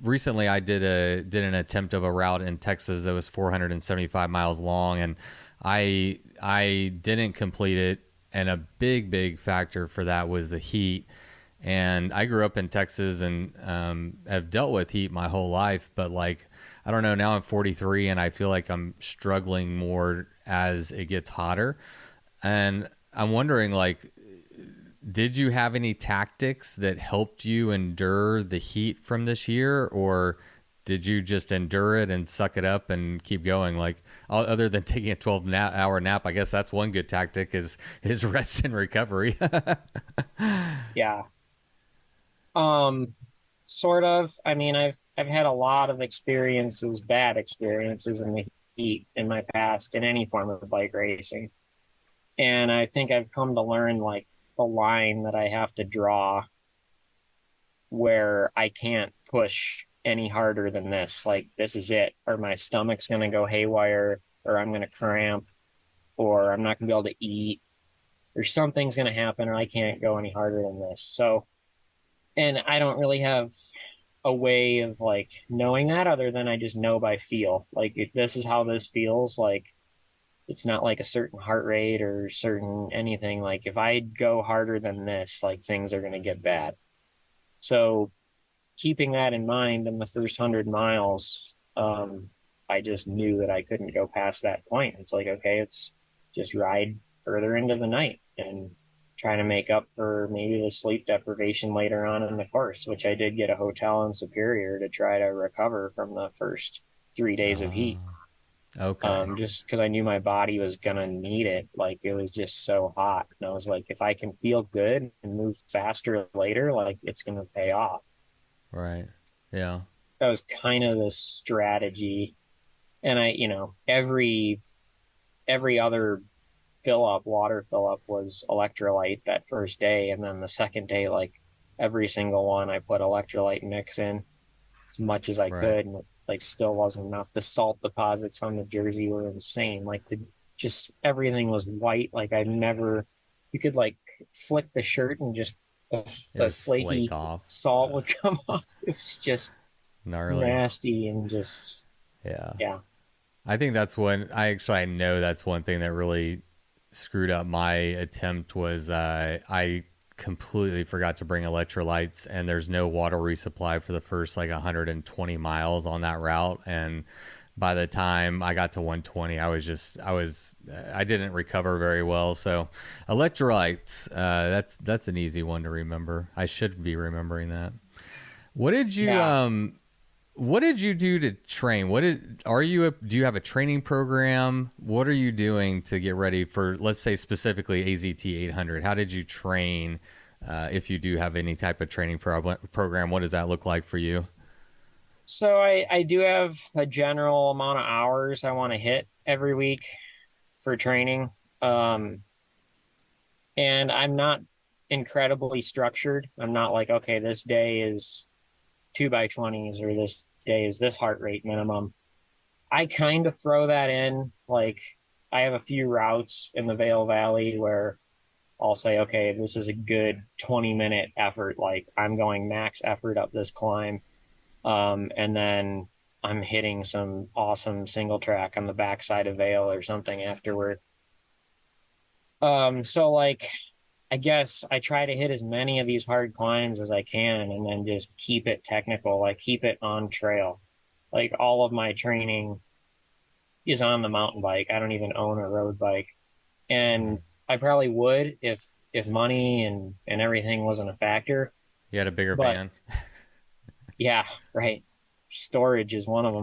recently I did an attempt of a route in Texas that was 475 miles long, and I didn't complete it. And a big factor for that was the heat. And I grew up in Texas and have dealt with heat my whole life, but like I don't know. Now I'm 43, and I feel like I'm struggling more as it gets hotter. And I'm wondering, like, did you have any tactics that helped you endure the heat from this year, or did you just endure it and suck it up and keep going? Like, other than taking a 12-hour nap, I guess that's one good tactic is rest and recovery. Yeah. Um, Sort of. I mean, I've had a lot of experiences, bad experiences in the heat in my past in any form of bike racing. And I think I've come to learn like the line that I have to draw where I can't push any harder than this. Like this is it, or my stomach's going to go haywire, or I'm going to cramp, or I'm not going to be able to eat, or something's going to happen, or I can't go any harder than this. So, and I don't really have a way of like knowing that other than I just know by feel. Like if this is how this feels, like it's not like a certain heart rate or certain anything. Like if I go harder than this, like things are going to get bad. So keeping that in mind in the first 100 miles, I just knew that I couldn't go past that point. It's like, okay, it's just ride further into the night and trying to make up for maybe the sleep deprivation later on in the course, which I did get a hotel in Superior to try to recover from the first 3 days of heat. Okay. Just because I knew my body was gonna need it. Like it was just so hot. And I was like, if I can feel good and move faster later, like it's gonna pay off. Right. Yeah. That was kind of the strategy. And every other water fill up was electrolyte that first day. And then the second day, like every single one I put electrolyte mix in as much as I could. And like still wasn't enough. The salt deposits on the jersey were insane. Like just everything was white. Like you could like flick the shirt and just the flaky salt would come off. It was just gnarly, nasty, and just yeah. I think I know that's one thing that really screwed up my attempt was I completely forgot to bring electrolytes, and there's no water resupply for the first like 120 miles on that route. And by the time I got to 120, I didn't recover very well. So electrolytes, that's an easy one to remember. I should be remembering that. What did you what did you do to train? Do you have a training program? What are you doing to get ready for, let's say specifically AZT 800? How did you train? If you do have any type of training program, what does that look like for you? So I do have a general amount of hours I want to hit every week for training. And I'm not incredibly structured. I'm not like, okay, this day is 2x20s or this day is this heart rate minimum. I kind of throw that in. Like I have a few routes in the Vail Valley where I'll say, okay, this is a good 20-minute effort. Like I'm going max effort up this climb. And then I'm hitting some awesome single track on the backside of Vail or something afterward. So like, I guess I try to hit as many of these hard climbs as I can and then just keep it technical, like keep it on trail. Like all of my training is on the mountain bike. I don't even own a road bike. And I probably would if money and everything wasn't a factor. You had a bigger van. Yeah, right. Storage is one of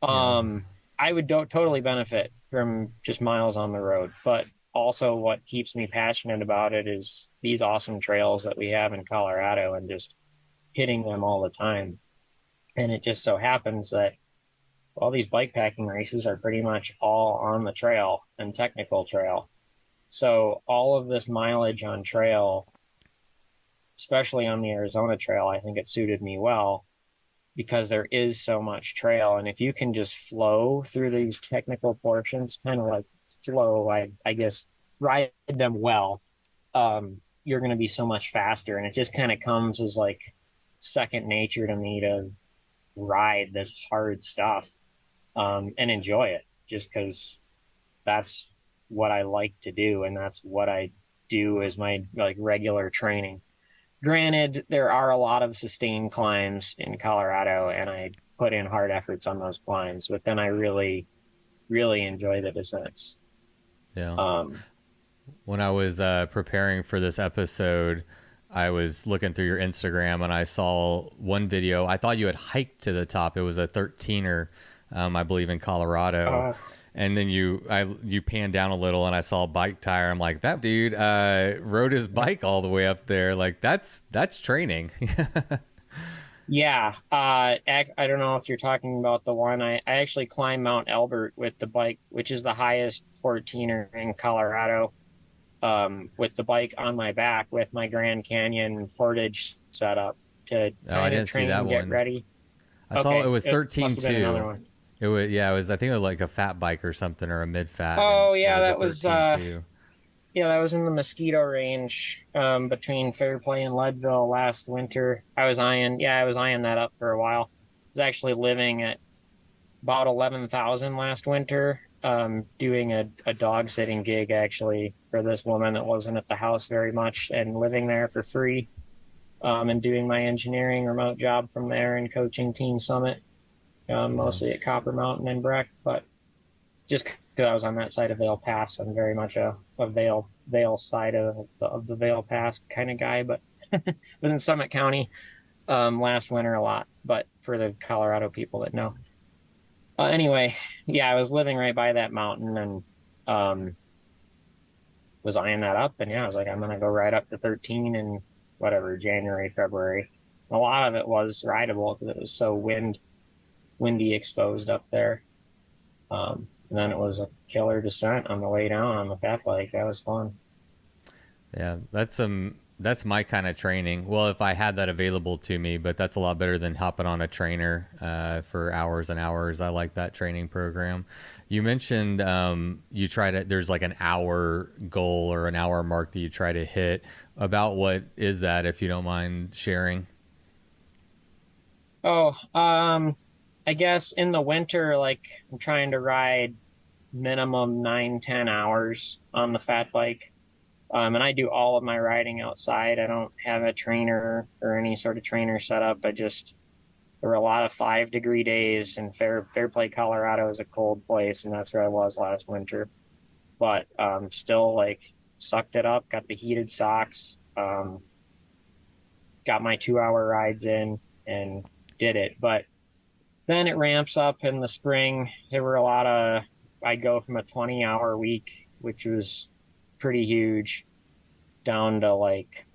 them. I would totally benefit from just miles on the road, but also what keeps me passionate about it is these awesome trails that we have in Colorado and just hitting them all the time. And it just so happens that all these bikepacking races are pretty much all on the trail and technical trail. So all of this mileage on trail, especially on the Arizona trail, I think it suited me well because there is so much trail. And if you can just flow through these technical portions, kind of like flow, I guess, ride them well, you're going to be so much faster. And it just kind of comes as like second nature to me to ride this hard stuff and enjoy it just because that's what I like to do. And that's what I do as my like regular training. Granted, there are a lot of sustained climbs in Colorado and I put in hard efforts on those climbs, but then I really, really enjoy the descents. Yeah. When I was preparing for this episode, I was looking through your Instagram and I saw one video. I thought you had hiked to the top. It was a 13er, I believe, in Colorado. And then you panned down a little and I saw a bike tire. I'm like, that dude rode his bike all the way up there. Like that's training. Yeah, I don't know if you're talking about the one. I actually climbed Mount Elbert with the bike, which is the highest 14er in Colorado, with the bike on my back with my Grand Canyon portage setup to Oh, I kind of didn't see that train, get one. ready. I saw it Okay, was it must thirteen have been another two. one. It was, yeah, it was, I think it was like a fat bike or something, or a mid fat, and Oh it yeah, was a that was 13.2. yeah, that was in the Mosquito Range, between Fairplay and Leadville last winter. I was eyeing that up for a while. I was actually living at about 11,000 last winter, doing a dog sitting gig actually for this woman that wasn't at the house very much and living there for free, and doing my engineering remote job from there and coaching Team Summit, Yeah. mostly at Copper Mountain and Breck. But just because I was on that side of Vail Pass, I'm very much a Vail side of the Vail Pass kind of guy. But within Summit County, last winter a lot. But for the Colorado people that know, anyway, yeah, I was living right by that mountain and um, was eyeing that up. And yeah, I was like, I'm gonna go right up to 13 in whatever January, February. A lot of it was rideable because it was so windy exposed up there. And then it was a killer descent on the way down on the fat bike. That was fun. Yeah, that's my kind of training. Well, if I had that available to me, but that's a lot better than hopping on a trainer for hours and hours. I like that training program. You mentioned you try to there's like an hour goal or an hour mark that you try to hit. About what is that, if you don't mind sharing? Oh, I guess in the winter, like I'm trying to ride minimum 9, 10 hours on the fat bike. And I do all of my riding outside. I don't have a trainer or any sort of trainer set up. There were a lot of 5-degree days, and Fairplay, Colorado is a cold place, and that's where I was last winter. But still, like, sucked it up, got the heated socks, got my 2-hour rides in, and did it. But then it ramps up in the spring. There were a lot of, I go from a 20-hour week, which was pretty huge, down to like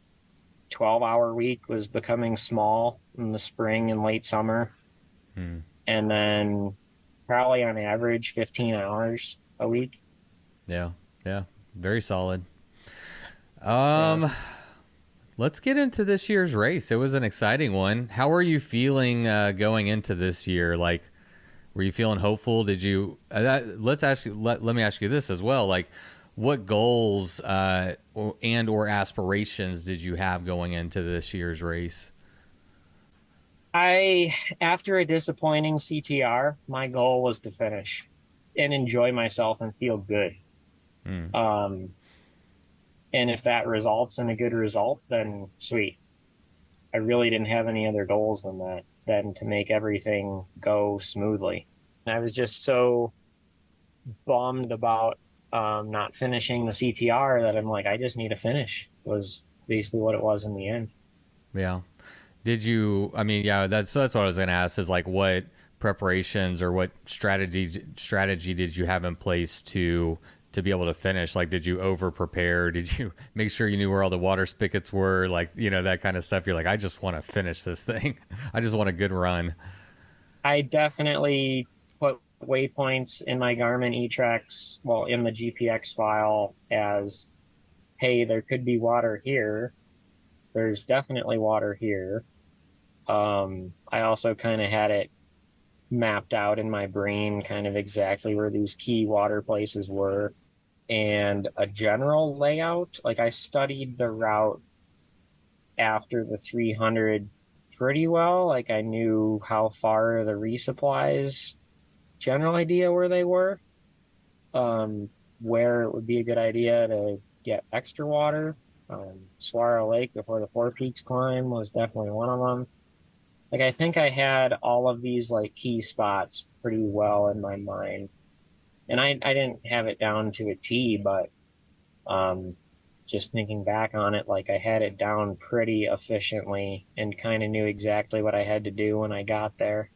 12-hour week was becoming small in the spring and late summer. Hmm. And then probably on average 15 hours a week. Yeah, yeah, very solid. Yeah. Um, let's get into this year's race. It was an exciting one. How are you feeling going into this year? Like, were you feeling hopeful? Did you? Let's ask you. Let me ask you this as well. Like, what goals or aspirations did you have going into this year's race? After a disappointing CTR, my goal was to finish and enjoy myself and feel good. Hmm. Um, and if that results in a good result, then sweet. I really didn't have any other goals than to make everything go smoothly. I was just so bummed about not finishing the CTR that I'm like, I just need to finish, was basically what it was in the end. Yeah. Did you? I mean, yeah. That's what I was going to ask. Is like what preparations or what strategy did you have in place to be able to finish? Like, did you over prepare? Did you make sure you knew where all the water spigots were? Like, that kind of stuff. You're like, I just want to finish this thing. I just want a good run. I definitely put waypoints in my Garmin eTrex, well, in the GPX file as, hey, there could be water here. There's definitely water here. I also kind of had it mapped out in my brain, kind of exactly where these key water places were, and a general layout. Like I studied the route after the 300 pretty well. Like I knew how far the resupplies, general idea where they were, um, where it would be a good idea to get extra water. Saguaro Lake before the Four Peaks climb was definitely one of them. Like I think I had all of these like key spots pretty well in my mind, and I didn't have it down to a T, but um, just thinking back on it, like I had it down pretty efficiently and kind of knew exactly what I had to do when I got there.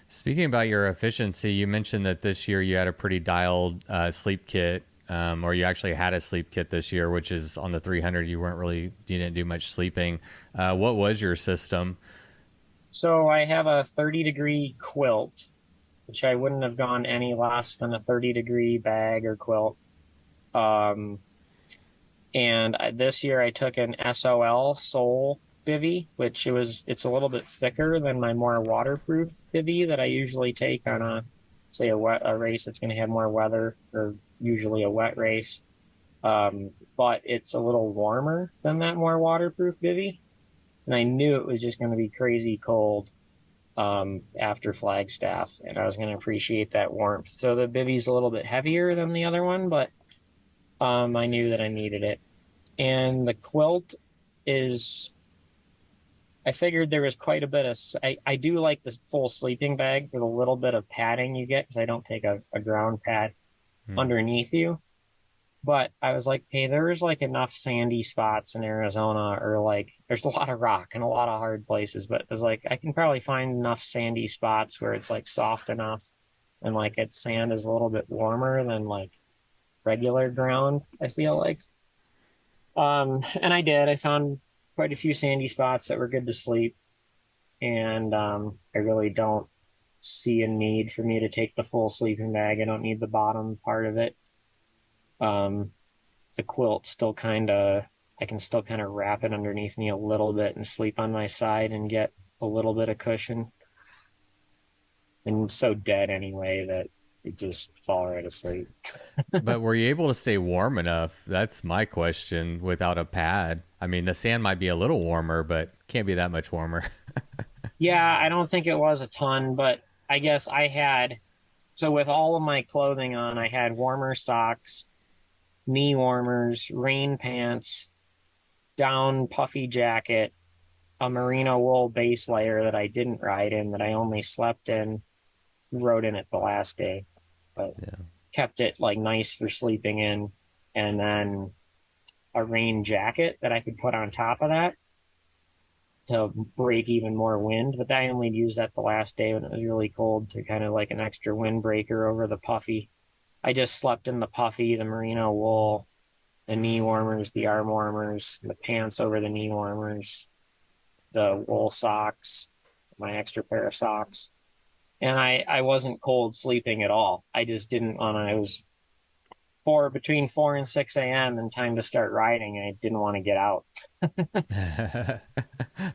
Speaking about your efficiency, you mentioned that this year you had a pretty dialed sleep kit, or you actually had a sleep kit this year, which is on the 300. You didn't do much sleeping. What was your system? So I have a 30-degree quilt, which I wouldn't have gone any less than a 30-degree bag or quilt. Um, and this year I took an SOL sole bivy, which it's a little bit thicker than my more waterproof bivy that I usually take on say a race that's going to have more weather, or usually a wet race. But it's a little warmer than that more waterproof bivy. And I knew it was just going to be crazy cold after Flagstaff, and I was going to appreciate that warmth. So the bivvy's a little bit heavier than the other one, but I knew that I needed it. And the quilt is, I figured there was quite a bit of, I do like the full sleeping bag for the little bit of padding you get, because I don't take a ground pad underneath you. But I was like, hey, there's like enough sandy spots in Arizona, or like there's a lot of rock and a lot of hard places, but it was like I can probably find enough sandy spots where it's like soft enough, and like its sand is a little bit warmer than like regular ground, I feel like. And I did. I found quite a few sandy spots that were good to sleep, and I really don't see a need for me to take the full sleeping bag. I don't need the bottom part of it. The quilt still I can still kind of wrap it underneath me a little bit and sleep on my side and get a little bit of cushion. And I'm so dead anyway that it just fall right asleep. But were you able to stay warm enough? That's my question without a pad. I mean, the sand might be a little warmer, but can't be that much warmer. Yeah, I don't think it was a ton, but I guess so with all of my clothing on, I had warmer socks, knee warmers, rain pants, down puffy jacket, a merino wool base layer that I didn't ride in, that I only slept in, rode in it the last day, but kept it like nice for sleeping in, and then a rain jacket that I could put on top of that to break even more wind. But I only used that the last day when it was really cold, to kind of like an extra windbreaker over the puffy. I just slept in the puffy, the merino wool, the knee warmers, the arm warmers, the pants over the knee warmers, the wool socks, my extra pair of socks. And I wasn't cold sleeping at all. I just didn't want to, it was between 4 and 6 a.m. and time to start riding. I didn't want to get out.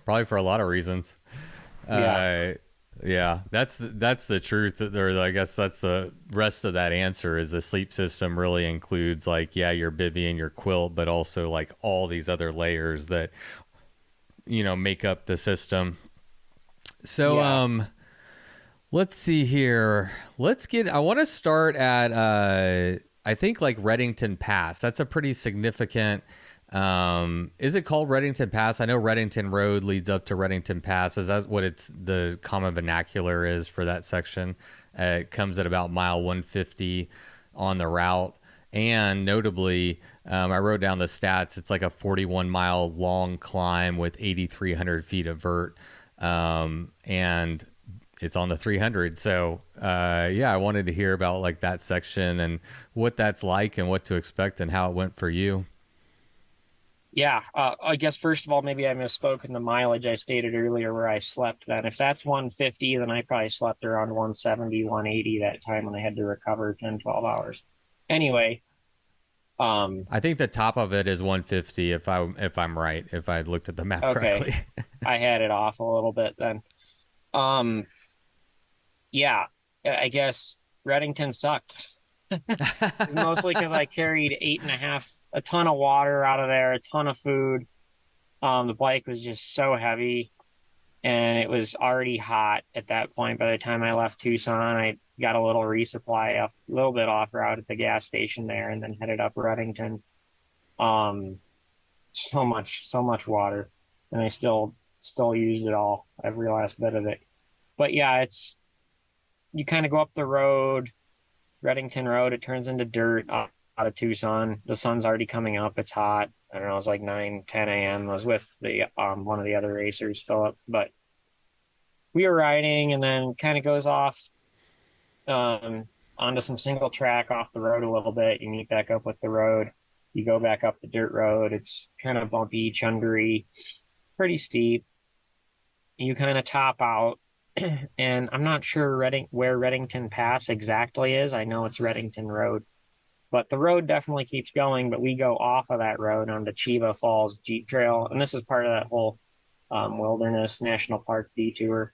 Probably for a lot of reasons. Yeah. Yeah, that's the truth. Or I guess that's the rest of that answer, is the sleep system really includes like, yeah, your bivy and your quilt, but also like all these other layers that, make up the system. So, Yeah. let's see here. I want to start at, I think like Reddington Pass. That's a pretty significant, is it called Reddington Pass? I know Reddington Road leads up to Reddington Pass. Is that what the common vernacular is for that section? It comes at about mile 150 on the route. And notably, I wrote down the stats. It's like a 41-mile long climb with 8,300 feet of vert. And it's on the 300. So, I wanted to hear about like that section and what that's like and what to expect and how it went for you. Yeah. I guess first of all, maybe I misspoke in the mileage I stated earlier where I slept then. If that's 150, then I probably slept around 170, 180 that time when I had to recover 10, 12 hours. Anyway. I think the top of it is 150 if I'm right, if I looked at the map correctly. I had it off a little bit then. Yeah, I guess Reddington sucked. Mostly because I carried a ton of water out of there, a ton of food. The bike was just so heavy, and it was already hot at that point. By the time I left Tucson, I got a little resupply, a little bit off route at the gas station there, and then headed up Reddington. So much water, and I still used it all, every last bit of it. But yeah, you kind of go up the road, Reddington Road, it turns into dirt out of Tucson. The sun's already coming up. It's hot. I don't know. It was like 9, 10 a.m. I was with the one of the other racers, Philip, but we were riding, and then kind of goes off onto some single track off the road a little bit. You meet back up with the road. You go back up the dirt road. It's kind of bumpy, chundery, pretty steep. you kind of top out, and I'm not sure where Reddington Pass exactly is. I know it's Reddington Road, but the road definitely keeps going. But we go off of that road onto Chiva Falls Jeep Trail, and this is part of that whole Wilderness National Park detour.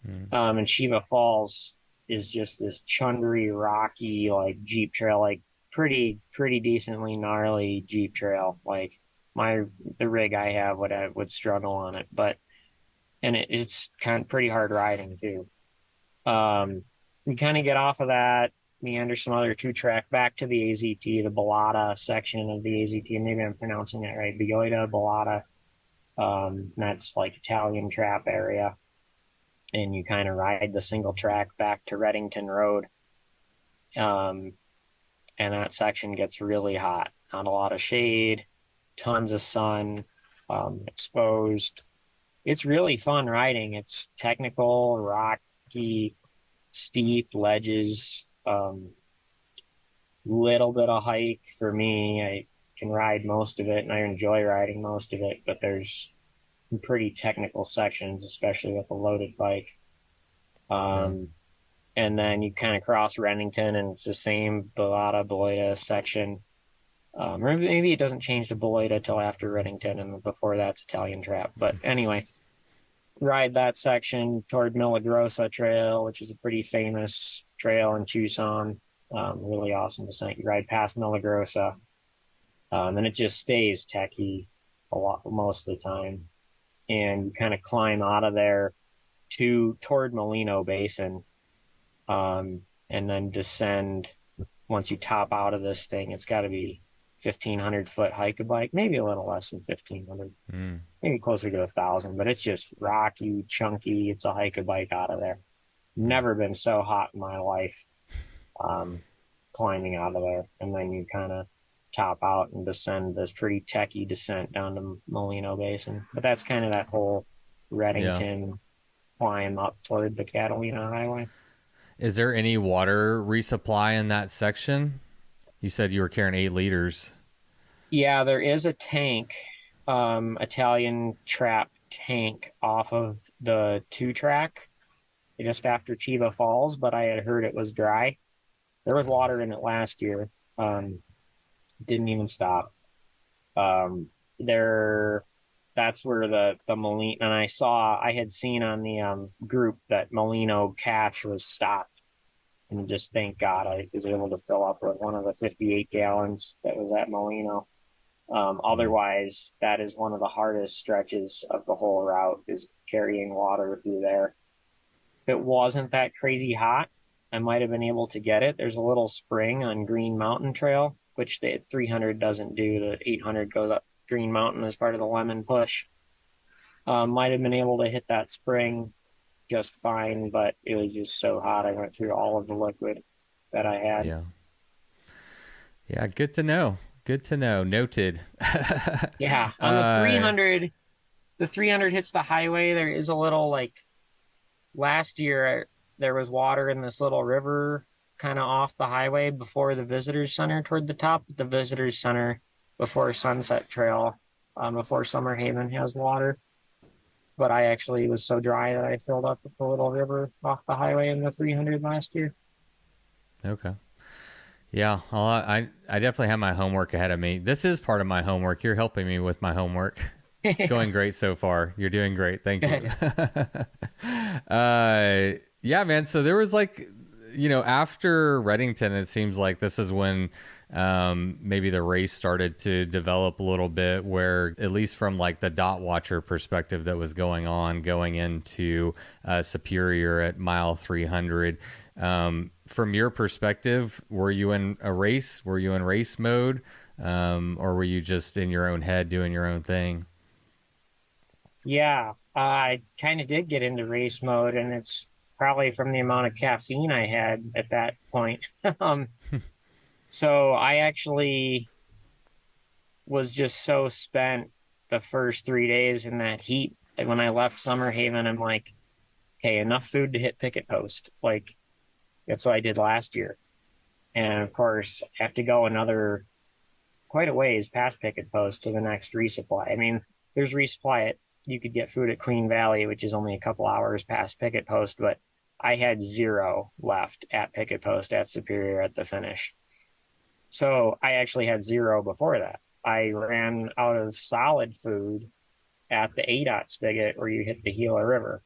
Mm. And Chiva Falls is just this chundery, rocky, like Jeep trail, like pretty decently gnarly Jeep trail. Like the rig I have would struggle on it, but it's kind of pretty hard riding too. We kind of get off of that, meander some other two track back to the AZT, the Bellata section of the AZT. Maybe I'm pronouncing that right. Bioita, Bellata. That's like Italian trap area. And you kind of ride the single track back to Reddington Road. And that section gets really hot. Not a lot of shade, tons of sun, exposed. It's really fun riding. It's technical, rocky, steep ledges, little bit of hike for me. I can ride most of it and I enjoy riding most of it, but there's pretty technical sections, especially with a loaded bike. And then you kind of cross Reddington and it's the same Beloita section. Or maybe it doesn't change to Beloita till after Reddington, and before that's Italian Trap. But anyway, ride that section toward Milagrosa Trail, which is a pretty famous trail in Tucson. Really awesome descent. You ride past Milagrosa, and it just stays techy most of the time. And you kind of climb out of there toward Molino Basin, and then descend. Once you top out of this thing, it's got to be 1,500 foot hike a bike, maybe a little less than 1,500, maybe closer to 1,000. But it's just rocky, chunky. It's a hike a bike out of there. Never been so hot in my life, climbing out of there. And then you kind of top out and descend this pretty techy descent down to Molino Basin. But that's kind of that whole Reddington climb up toward the Catalina Highway. Is there any water resupply in that section? You said you were carrying 8 liters. Yeah, there is a tank, Italian Trap tank off of the 2-track just after Chiva Falls, but I had heard it was dry. There was water in it last year. Didn't even stop. That's where the Molino, and I had seen on the group that Molino catch was stopped. And just thank God I was able to fill up with one of the 58 gallons that was at Molino. Otherwise, that is one of the hardest stretches of the whole route, is carrying water through there. If it wasn't that crazy hot, I might have been able to get it. There's a little spring on Green Mountain Trail, which the 300 doesn't do. The 800 goes up Green Mountain as part of the Lemon Push. Might have been able to hit that spring just fine, but it was just so hot. I went through all of the liquid that I had. Yeah, good to know. Good to know. Noted. Yeah, on the 300 hits the highway. There is a little, like, last year there was water in this little river kind of off the highway before the visitors center toward the top. The visitors center before Sunset Trail, before Summer Haven, has water. But I actually was so dry that I filled up with the little river off the highway in the 300 last year. Okay. Yeah, well, I definitely have my homework ahead of me. This is part of my homework. You're helping me with my homework. It's going great so far. You're doing great. Thank you. Yeah, man. So there was after Reddington, it seems like this is when maybe the race started to develop a little bit, where at least from like the dot watcher perspective that was going into Superior at mile 300. From your perspective, were you in a race? Were you in race mode? Or were you just in your own head doing your own thing? Yeah, I kind of did get into race mode, and it's probably from the amount of caffeine I had at that point. So I actually was just so spent the first 3 days in that heat. And when I left Summer Haven, I'm like, okay, enough food to hit picket post. Like, that's what I did last year. And of course, I have to go quite a ways past picket post to the next resupply. I mean, there's resupply at you could get food at Queen Valley, which is only a couple hours past Picket Post, but I had zero left at Picket Post at Superior at the finish. So I actually had zero before that. I ran out of solid food at the ADOT spigot where you hit the Gila River.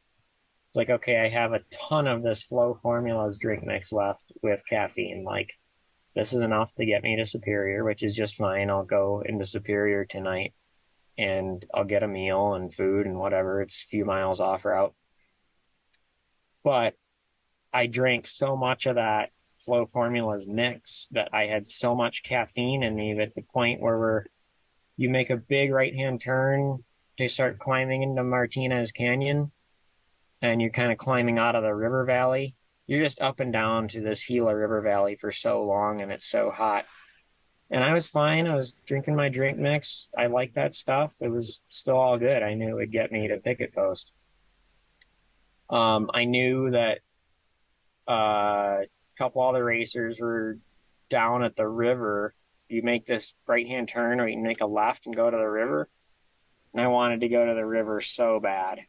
It's like, okay, I have a ton of this Flow Formulas drink mix left with caffeine. Like, this is enough to get me to Superior, which is just fine. I'll go into Superior tonight and I'll get a meal and food and whatever. It's a few miles off route. But I drank so much of that Flow Formulas mix that I had so much caffeine in me at the point where you make a big right-hand turn to start climbing into Martinez Canyon, and you're kind of climbing out of the river valley. You're just up and down to this Gila River Valley for so long, and it's so hot. And I was fine. I was drinking my drink mix. I liked that stuff. It was still all good. I knew it would get me to Picket Post. I knew that a couple other racers were down at the river. You make this right-hand turn, or you can make a left and go to the river. And I wanted to go to the river so bad,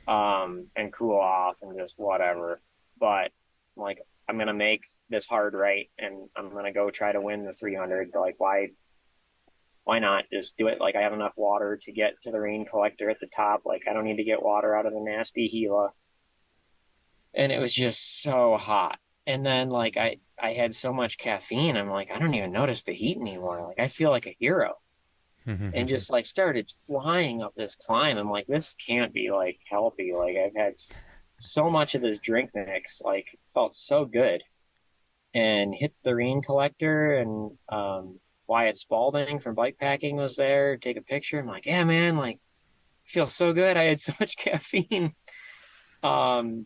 and cool off and just whatever. But like, I'm going to make this hard right, and I'm going to go try to win the 300. Like, why not just do it? Like, I have enough water to get to the rain collector at the top. Like, I don't need to get water out of the nasty Gila. And it was just so hot. And then, like, I had so much caffeine. I'm like, I don't even notice the heat anymore. Like, I feel like a hero. And just, like, started flying up this climb. I'm like, this can't be, like, healthy. Like, I've had so much of this drink mix, like, felt so good. And hit the rain collector, and Wyatt Spalding from Bikepacking was there, take a picture. I'm like, yeah, man, like, feel so good. I had so much caffeine. And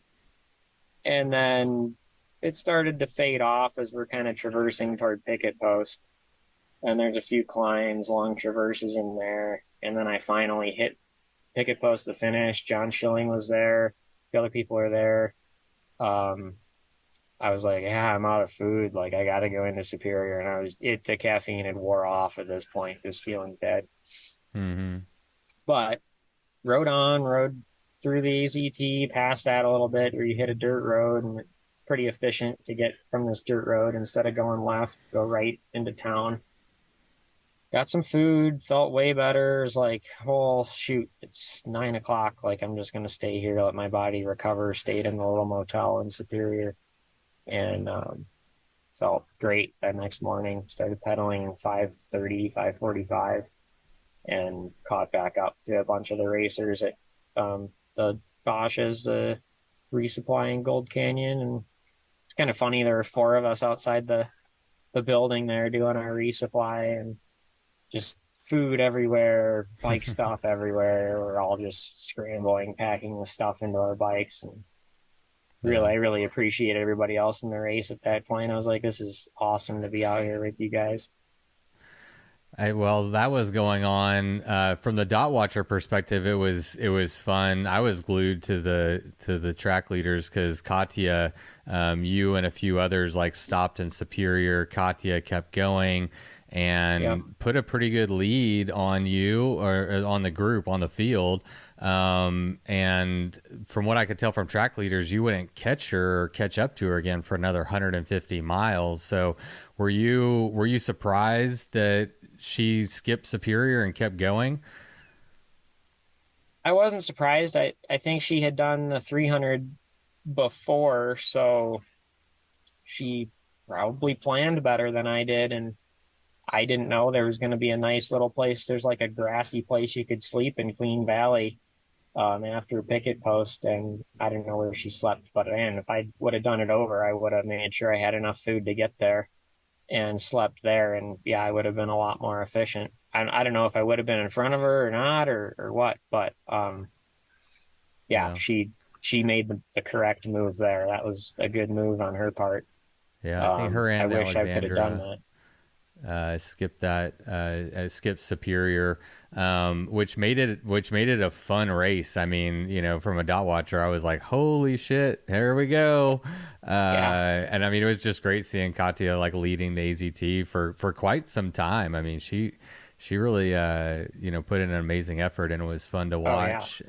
then it started to fade off as we're kind of traversing toward Picket Post. And there's a few climbs, long traverses in there. And then I finally hit Picket Post to finish. John Schilling was there. The other people are there. I was like, yeah, I'm out of food. Like, I got to go into Superior. And the caffeine had wore off at this point, just feeling dead. But rode through the AZT, past that a little bit, where you hit a dirt road, and pretty efficient to get from this dirt road. Instead of going left, go right into town. Got some food, felt way better. It was like, oh, shoot, it's 9 o'clock. Like, I'm just going to stay here, let my body recover. Stayed in the little motel in Superior, and felt great that next morning. Started pedaling 5:30, 5:45, and caught back up to a bunch of the racers at the Bosch's, the resupplying Gold Canyon. And it's kind of funny, there were 4 of us outside the building there doing our resupply, and just food everywhere, bike stuff everywhere. We're all just scrambling, packing the stuff into our bikes. And I really appreciate everybody else in the race at that point. I was like, this is awesome to be out here with you guys. Well, that was going on from the dot watcher perspective. It was fun. I was glued to the track leaders because Katya, you and a few others like stopped in Superior. Katya kept going and put a pretty good lead on you, or on the group, on the field. And from what I could tell from track leaders, you wouldn't catch her or catch up to her again for another 150 miles. So were you surprised that she skipped Superior and kept going? I wasn't surprised. I think she had done the 300 before, so she probably planned better than I did. And I didn't know there was going to be a nice little place. There's like a grassy place you could sleep in Queen Valley after Picket Post, and I didn't know where she slept. But man, if I would have done it over, I would have made sure I had enough food to get there and slept there. And yeah, I would have been a lot more efficient. I don't know if I would have been in front of her or not, or what, but she made the correct move there. That was a good move on her part. Yeah, I think her and I wish I could have done that. Skipped Superior, which made it a fun race. I mean, from a dot watcher, I was like, holy shit, here we go. And I mean, it was just great seeing Katya like leading the AZT for quite some time. I mean, she She really, put in an amazing effort, and it was fun to Oh yeah. watch.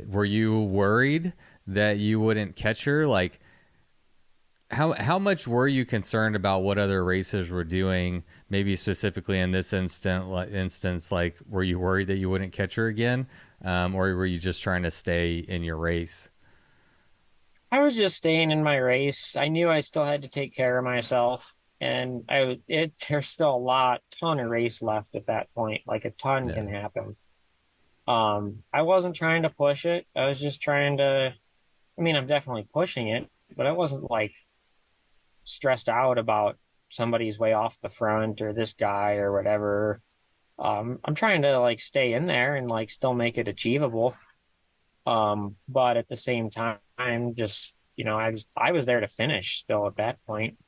Were you worried that you wouldn't catch her? Like, how much were you concerned about what other racers were doing? Maybe specifically in this instance, like, were you worried that you wouldn't catch her again, or were you just trying to stay in your race? I was just staying in my race. I knew I still had to take care of myself, and there's still a ton of race left at that point. Like a ton Yeah, can happen. I wasn't trying to push it. I was just trying to, I mean, I'm definitely pushing it, but I wasn't like stressed out about somebody's way off the front or this guy or whatever. I'm trying to like stay in there and like still make it achievable. But at the same time, just, I was there to finish still at that point.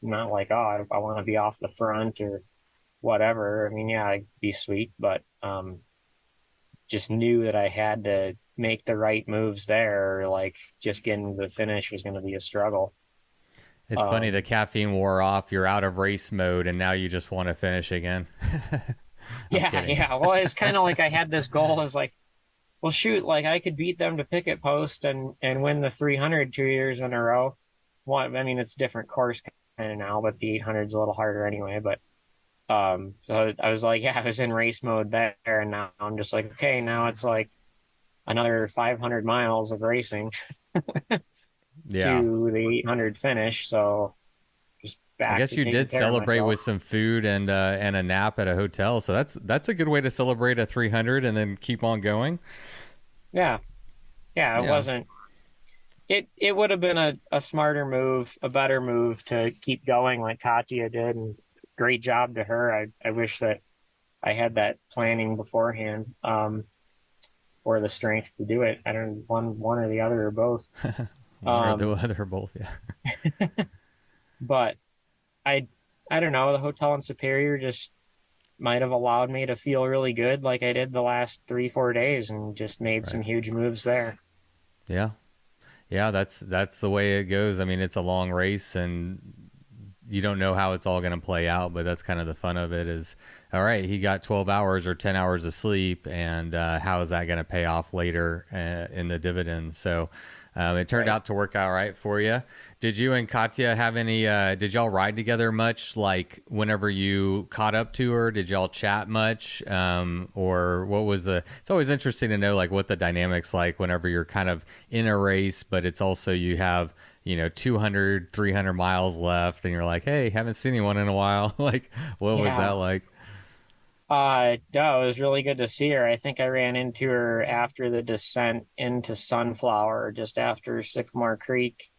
Not like, oh, I want to be off the front or whatever. I mean, yeah, it'd be sweet, but just knew that I had to make the right moves there. Or like just getting to the finish was going to be a struggle. it's funny. The Um, caffeine wore off. You're out of race mode, and now you just want to finish again. I'm yeah, kidding. yeah. Well, it's kind of like I had this goal as like, well, shoot, like I could beat them to picket post and win the 300 2 years in a row. One, I mean, it's a different course kind of now, but the 800 is a little harder anyway. But so I was like, yeah, I was in race mode there, and now I'm just like, okay, now it's like another 500 miles of racing Yeah. to the 800 finish. So just I back guess to you taking did care of celebrate with myself. some food and a nap at a hotel. So that's a good way to celebrate a 300 and then keep on going. Yeah, yeah, it Yeah. wasn't. It would have been a smarter move, a better move to keep going like Katya did, and great job to her. I wish that I had that planning beforehand, or the strength to do it. I don't one or the other or both. One or the Um, other, both. Yeah. but I I don't know. The hotel in Superior just might have allowed me to feel really good, like I did the last 3 4 days, and just made Right. some huge moves there. Yeah. Yeah. That's the way it goes. I mean, it's a long race, and you don't know how it's all going to play out, but that's kind of the fun of it. Is all right. He got 12 hours or 10 hours of sleep, and how is that going to pay off later in the dividends? So. It turned Right. out to work out right for you. Did you and Katya have any? Did y'all ride together much? Like whenever you caught up to her, did y'all chat much? Or what was the? It's always interesting to know like what the dynamics like whenever you're kind of in a race, but it's also you have 200, 300 miles left, and you're like, hey, haven't seen anyone in a while. Like, what was that Yeah. like? No, it was really good to see her. I think I ran into her after the descent into Sunflower, just after Sycamore Creek.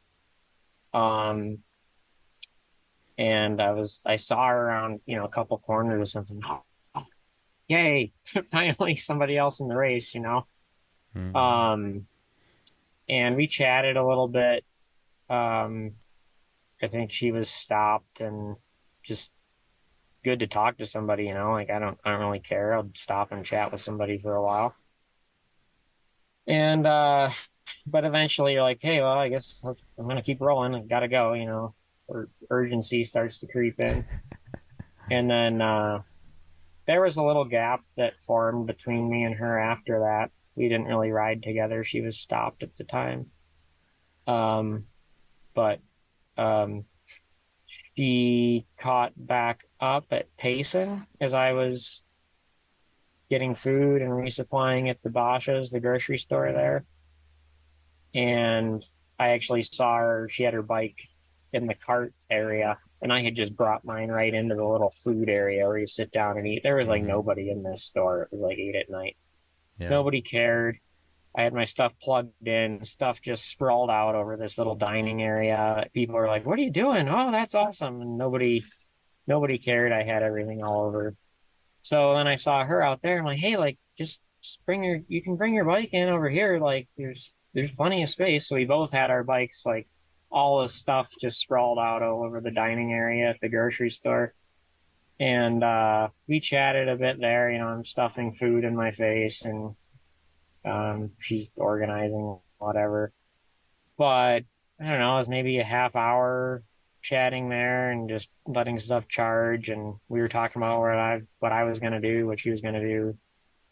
Um, and I saw her around, a couple corners or something. Yay! Finally, somebody else in the race. Hmm. Um, and we chatted a little bit. Um, I think she was stopped and just good to talk to somebody. Like I don't really care. I'll stop and chat with somebody for a while. And but eventually you're like, hey, well, I guess I'm gonna keep rolling. I gotta go. Or urgency starts to creep in, and then there was a little gap that formed between me and her after that. We didn't really ride together. She was stopped at the time, um, but um, she caught back up at Payson as I was getting food and resupplying at the Bosch's, the grocery store there. And I actually saw her. She had her bike in the cart area, and I had just brought mine right into the little food area where you sit down and eat. There was like Hmm. nobody in this store. It was like 8 at night. Yeah. Nobody cared. I had my stuff plugged in, stuff just sprawled out over this little dining area. People were like, "What are you doing?" "Oh, that's awesome!" And nobody cared. I had everything all over. So then I saw her out there. I'm like, "Hey, like, just you can bring your bike in over here. Like, there's plenty of space." So we both had our bikes, like all the stuff just sprawled out all over the dining area at the grocery store. And we chatted a bit there. I'm stuffing food in my face, and she's organizing whatever. But I don't know, it was maybe a half hour chatting there and just letting stuff charge. And we were talking about what I was going to do, what she was going to do.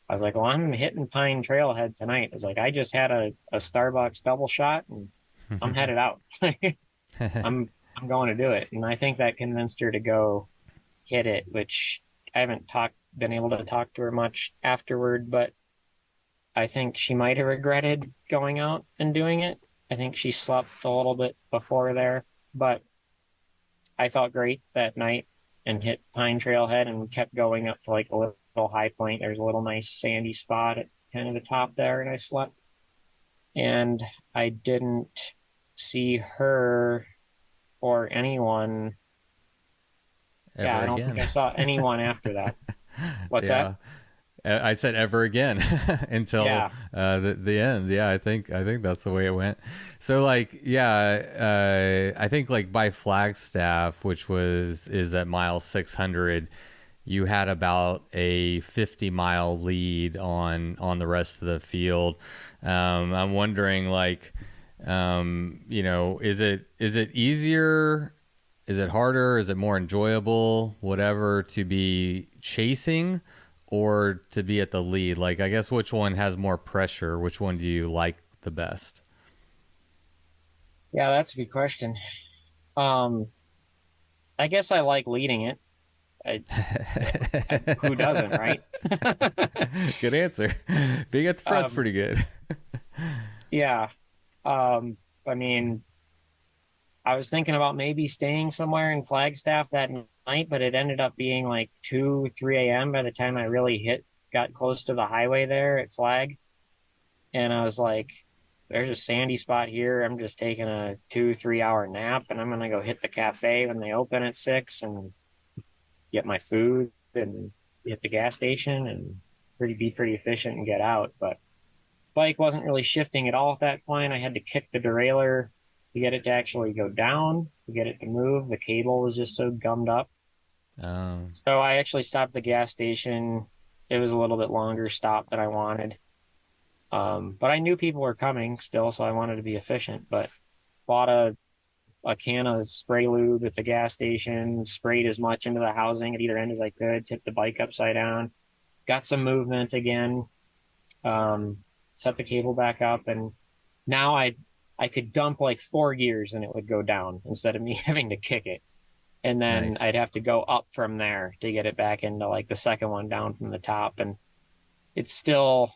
I was like, well, I'm hitting Pine Trailhead tonight. I was like, I just had a Starbucks double shot and I'm headed out. I'm going to do it. And I think that convinced her to go hit it, which I haven't been able to talk to her much afterward, but I think she might have regretted going out and doing it. I think she slept a little bit before there, but I felt great that night and hit Pine Trailhead and kept going up to like a little high point. There's a little nice sandy spot at kind of the top there, and I slept. And I didn't see her or anyone. Yeah, I don't think I saw anyone after that. What's that? I said ever again until the end. Yeah, I think that's the way it went. So like, yeah, I think like by Flagstaff, which is at mile 600, you had about a 50-mile lead on the rest of the field. I'm wondering, like, is it easier? Is it harder? Is it more enjoyable? Whatever, to be chasing or to be at the lead? Like, I guess which one has more pressure? Which one do you like the best? Yeah, that's a good question. I guess I like leading it. Who doesn't, right? Good answer. Being at the front's pretty good. Yeah. I mean, I was thinking about maybe staying somewhere in Flagstaff that night, but it ended up being like 2, 3 a.m. by the time I really got close to the highway there at Flag. And I was like, there's a sandy spot here. I'm just taking a 2-3 hour nap, and I'm going to go hit the cafe when they open at 6 and get my food and hit the gas station and be pretty efficient and get out. But bike wasn't really shifting at all at that point. I had to kick the derailleur to get it to actually go down, to get it to move. The cable was just so gummed up. So I actually stopped at the gas station. It was a little bit longer stop than I wanted. But I knew people were coming still, so I wanted to be efficient. But bought a can of spray lube at the gas station, sprayed as much into the housing at either end as I could, tipped the bike upside down, got some movement again, set the cable back up, and now I could dump like 4 gears and it would go down instead of me having to kick it. And then nice. I'd have to go up from there to get it back into like the second one down from the top. And it's still,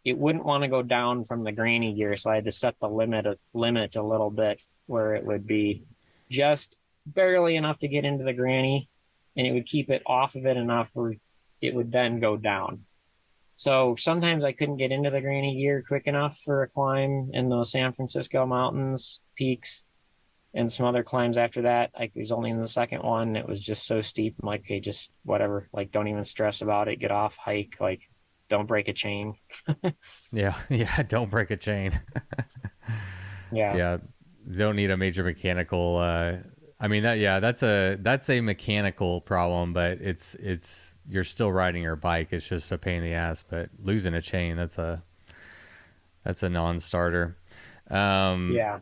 it wouldn't want to go down from the granny gear. So I had to set the limit a little bit where it would be just barely enough to get into the granny, and it would keep it off of it enough where it would then go down. So sometimes I couldn't get into the granny gear quick enough for a climb in those San Francisco mountains peaks and some other climbs after that. I was only in the second one. It was just so steep. I'm like, okay, just whatever. Like, don't even stress about it. Get off, hike. Like, don't break a chain. Yeah. Don't break a chain. Yeah. Don't need a major mechanical. I mean that's a mechanical problem, but it's you're still riding your bike. It's just a pain in the ass. But losing a chain, that's a non-starter. Yeah.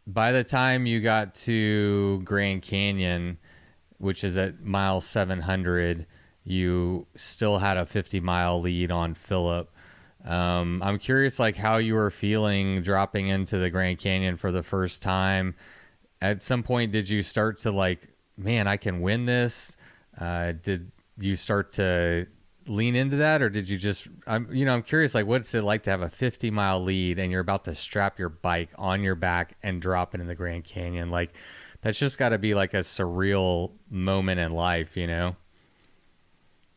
By the time you got to Grand Canyon, which is at mile 700, you still had a 50-mile lead on Phillip. I'm curious, like, how you were feeling dropping into the Grand Canyon for the first time. At some point, did you start to like, man, I can win this? Did you start to lean into that, or did you just, I'm curious, like, what's it like to have a 50-mile lead and you're about to strap your bike on your back and drop it in the Grand Canyon? Like, that's just got to be like a surreal moment in life, you know?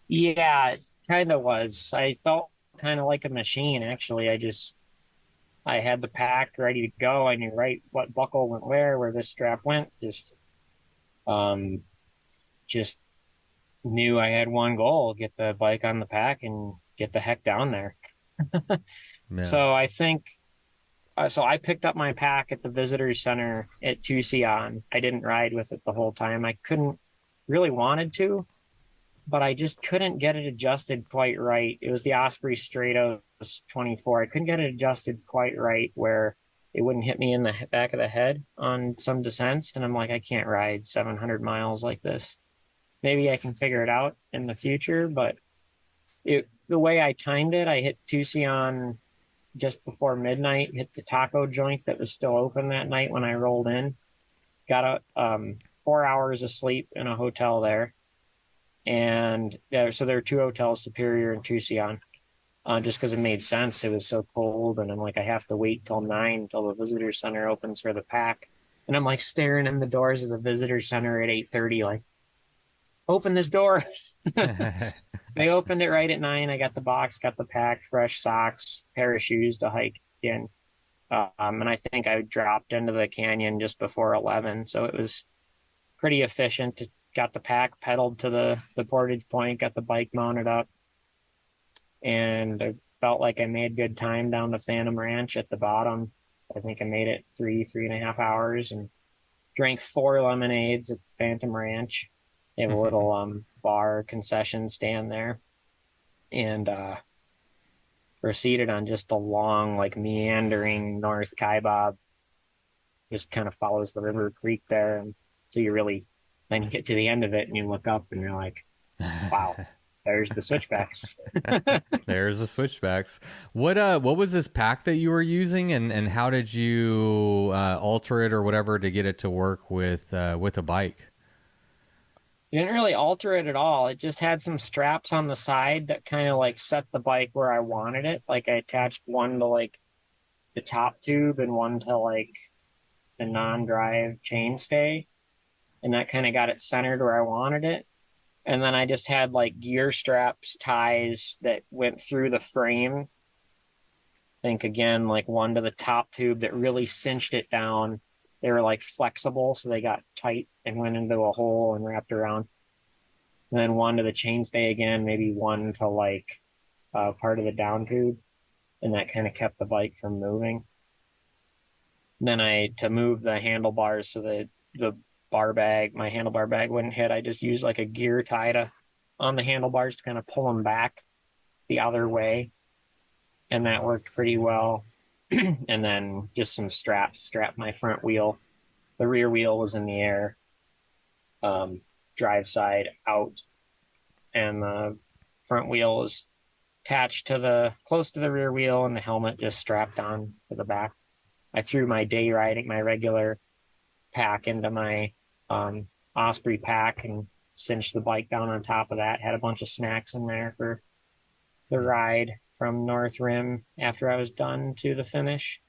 Yeah, it kind of was. I felt kind of like a machine, actually. I had the pack ready to go. I knew right what buckle went where this strap went. Just knew I had one goal: get the bike on the pack and get the heck down there. Yeah. So I think, so I picked up my pack at the visitors center at Tucson. I didn't ride with it the whole time. I really wanted to, but I just couldn't get it adjusted quite right. It was the Osprey Stratos 24. I couldn't get it adjusted quite right where it wouldn't hit me in the back of the head on some descents. And I'm like, I can't ride 700 miles like this. Maybe I can figure it out in the future, but the way I timed it, I hit Tucson just before midnight, hit the taco joint that was still open that night when I rolled in. Got 4 hours of sleep in a hotel there. And so there are two hotels, Superior and Tucson, just because it made sense. It was so cold. And I'm like, I have to wait till 9 till the visitor center opens for the pack. And I'm like staring in the doors of the visitor center at 8:30, like, open this door. They opened it right at 9. I got the box, got the pack, fresh socks, pair of shoes to hike in. And I think I dropped into the canyon just before 11. So it was pretty efficient. Got the pack, pedaled to the portage point, got the bike mounted up. And I felt like I made good time down to Phantom Ranch at the bottom. I think I made it 3.5 hours, and drank 4 lemonades at Phantom Ranch. They have a little bar concession stand there, and proceeded on just a long, like, meandering North Kaibab. Just kind of follows the river creek there, and so then you get to the end of it and you look up and you're like, wow, there's the switchbacks. There's the switchbacks. What was this pack that you were using, and how did you alter it or whatever to get it to work with a bike? You didn't really alter it at all. It just had some straps on the side that kind of like set the bike where I wanted it. Like I attached one to like the top tube and one to like the non-drive chainstay. And that kind of got it centered where I wanted it. And then I just had like gear straps, ties that went through the frame. I think again, like one to the top tube that really cinched it down. They were like flexible, so they got tight and went into a hole and wrapped around. And then one to the chainstay again, maybe one to like part of the down tube. And that kind of kept the bike from moving. And then to move the handlebars so that the my handlebar bag wouldn't hit, I just used like a gear tie on the handlebars to kind of pull them back the other way. And that worked pretty well. And then just some straps strapped my front wheel. The rear wheel was in the air, drive side out, and the front wheel was attached to close to the rear wheel, and the helmet just strapped on to the back. I threw my day riding, my regular pack into my Osprey pack and cinched the bike down on top of that. Had a bunch of snacks in there for the ride from North Rim after I was done to the finish.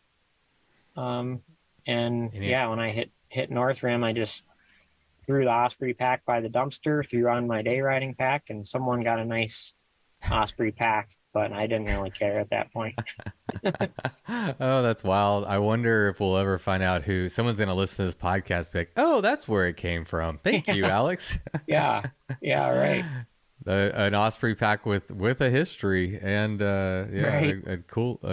When I hit North Rim, I just threw the Osprey pack by the dumpster, threw on my day riding pack, and someone got a nice Osprey pack, but I didn't really care at that point. Oh, that's wild. I wonder if we'll ever find out someone's going to listen to this podcast, be like, oh, that's where it came from. Thank you, Alex. Yeah, right. An Osprey pack with a history, and Right. a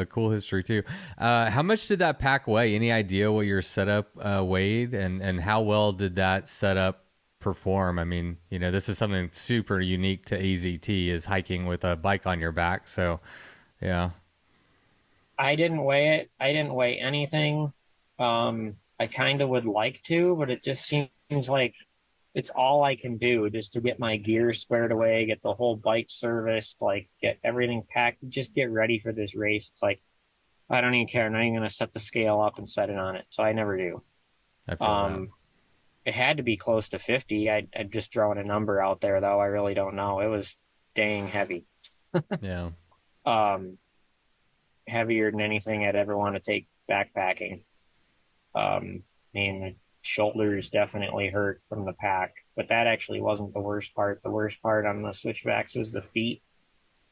cool history too. How much did that pack weigh? Any idea what your setup weighed, and how well did that setup perform? I mean, this is something super unique to AZT, is hiking with a bike on your back. So, yeah. I didn't weigh it. I didn't weigh anything. I kind of would like to, but it just seems like it's all I can do just to get my gear squared away, get the whole bike serviced, like get everything packed, just get ready for this race. It's like, I don't even care. I'm not even going to set the scale up and set it on it. So I never do. I feel that. It had to be close to 50. I'd just throwing a number out there, though. I really don't know. It was dang heavy. Yeah. Heavier than anything I'd ever want to take backpacking. The shoulders definitely hurt from the pack, but that actually wasn't the worst part. The worst part on the switchbacks was the feet.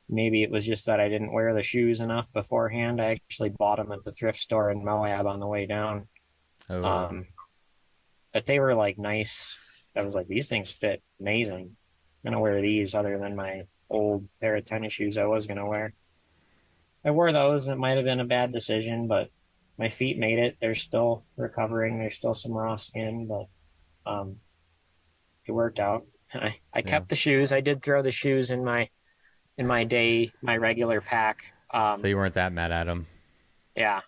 Maybe it was just that I didn't wear the shoes enough beforehand. I actually bought them at the thrift store in Moab on the way down. Oh. But they were like nice. I was like, these things fit amazing. I'm going to wear these other than my old pair of tennis shoes I was going to wear. I wore those, and it might have been a bad decision, but my feet made it. They're still recovering. There's still some raw skin, but it worked out. I kept the shoes. I did throw the shoes in my regular pack. So you weren't that mad at them? Yeah.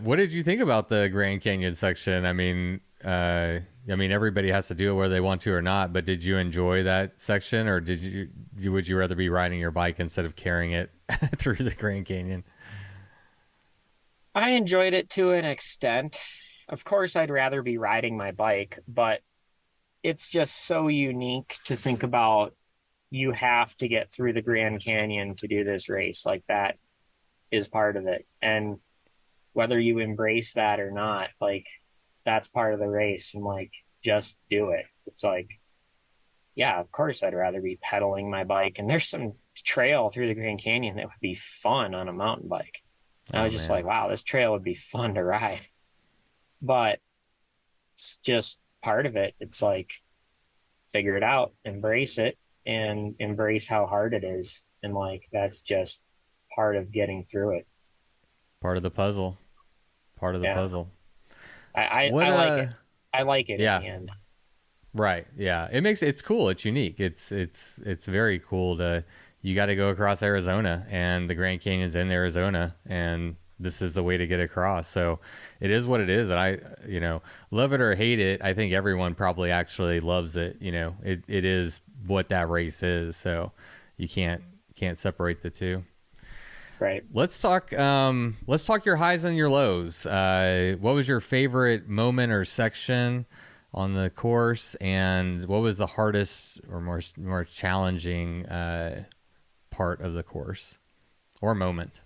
What did you think about the Grand Canyon section? I mean, everybody has to do it whether they want to or not, but did you enjoy that section, or would you rather be riding your bike instead of carrying it through the Grand Canyon? I enjoyed it to an extent. Of course, I'd rather be riding my bike, but it's just so unique to think about. You have to get through the Grand Canyon to do this race. Like, that is part of it. And whether you embrace that or not, like, that's part of the race, and like, just do it. It's like, yeah, of course I'd rather be pedaling my bike. And there's some trail through the Grand Canyon that would be fun on a mountain bike. And I Oh was just like, man, wow, this trail would be fun to ride. But it's just part of it. It's like, figure it out, embrace it, and embrace how hard it is. And like, that's just part of getting through it. part of the puzzle. Part of the Yeah. puzzle. I What? like it. I like it in Yeah. the end. Right. Yeah. It's cool. It's unique. It's very cool to. You got to go across Arizona, and the Grand Canyon's in Arizona, and this is the way to get across. So it is what it is, and love it or hate it. I think everyone probably actually loves it. It is what that race is. So you can't separate the two. Right. Let's talk. Let's talk your highs and your lows. What was your favorite moment or section on the course, and what was the hardest or more challenging part of the course or moment?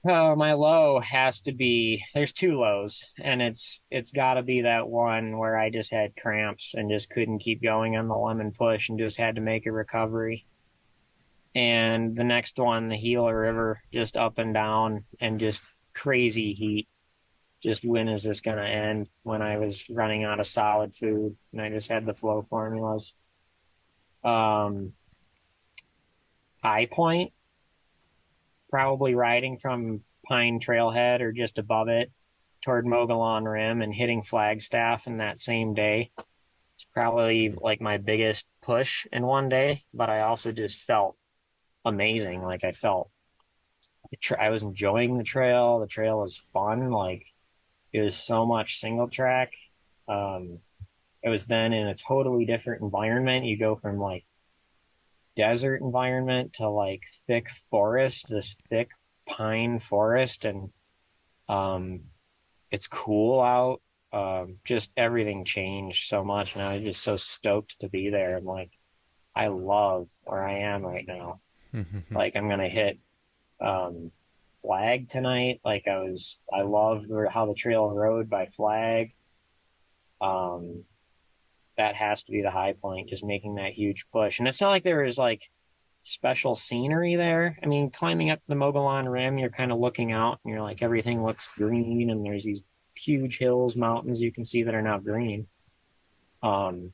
Oh, my low has to be, there's two lows, and it's got to be that one where I just had cramps and just couldn't keep going on the lemon push and just had to make a recovery. And the next one, the Gila River, just up and down and just crazy heat. Just, when is this going to end, when I was running out of solid food and I just had the flow formulas. Um, High point, probably riding from Pine Trailhead or just above it toward Mogollon Rim and hitting Flagstaff in that same day. It's probably like my biggest push in one day, but I also just felt amazing. Like, I felt I was enjoying the trail. The trail was fun. Like, it was so much single track. Um, it was then in a totally different environment. You go from like desert environment to like thick forest, this thick pine forest, and um, it's cool out. Just everything changed so much, and I was just so stoked to be there. I'm like, I love where I am right now. Like, I'm gonna hit Flag tonight. Like, I loved how the trail rode by Flag. Um, that has to be the high point, just making that huge push. And it's not like there was like special scenery there. I mean, climbing up the Mogollon Rim, you're kind of looking out and you're like, everything looks green, and there's these huge hills, mountains you can see that are now green. Um,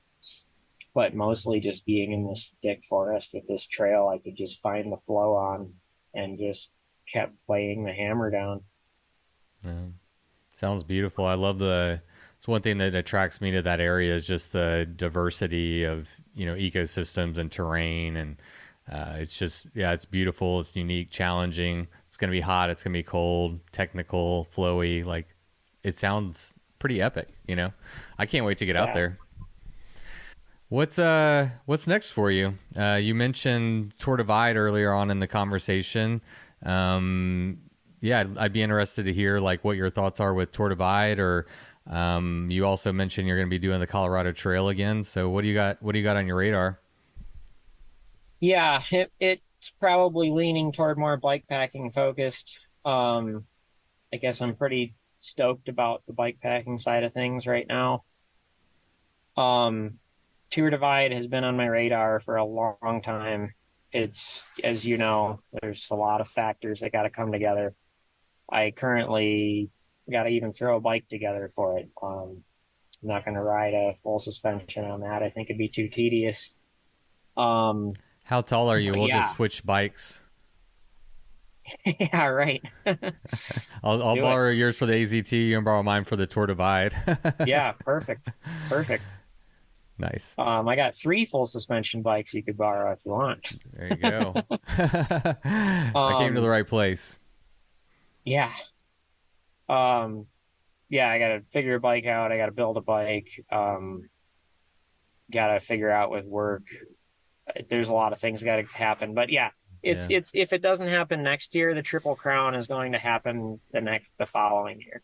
but mostly just being in this thick forest with this trail, I could just find the flow on and just kept playing the hammer down. Yeah. Sounds beautiful. I love it's one thing that attracts me to that area is just the diversity of, ecosystems and terrain. And it's just, yeah, it's beautiful. It's unique, challenging. It's going to be hot. It's going to be cold, technical, flowy. Like, it sounds pretty epic, I can't wait to get out there. What's next for you? You mentioned Tour Divide earlier on in the conversation. Yeah, I'd be interested to hear like what your thoughts are with Tour Divide, or you also mentioned you're going to be doing the Colorado Trail again. So what do you got? What do you got on your radar? Yeah, it's probably leaning toward more bike packing focused. I guess I'm pretty stoked about the bike packing side of things right now. Tour Divide has been on my radar for a long time. It's, as you know, there's a lot of factors that got to come together. I currently got to even throw a bike together for it. I'm not going to ride a full suspension on that. I think it'd be too tedious. How tall are you? We'll Yeah. just switch bikes. Yeah, right. I'll Do borrow yours for the AZT. You can borrow mine for the Tour Divide. Yeah, perfect. Nice. I got 3 full suspension bikes you could borrow if you want. There you go. I came to the right place. Yeah. Um, yeah, I got to figure a bike out. I got to build a bike. Got to figure out with work. There's a lot of things got to happen, but yeah, Yeah. it's if it doesn't happen next year, the Triple Crown is going to happen the following year.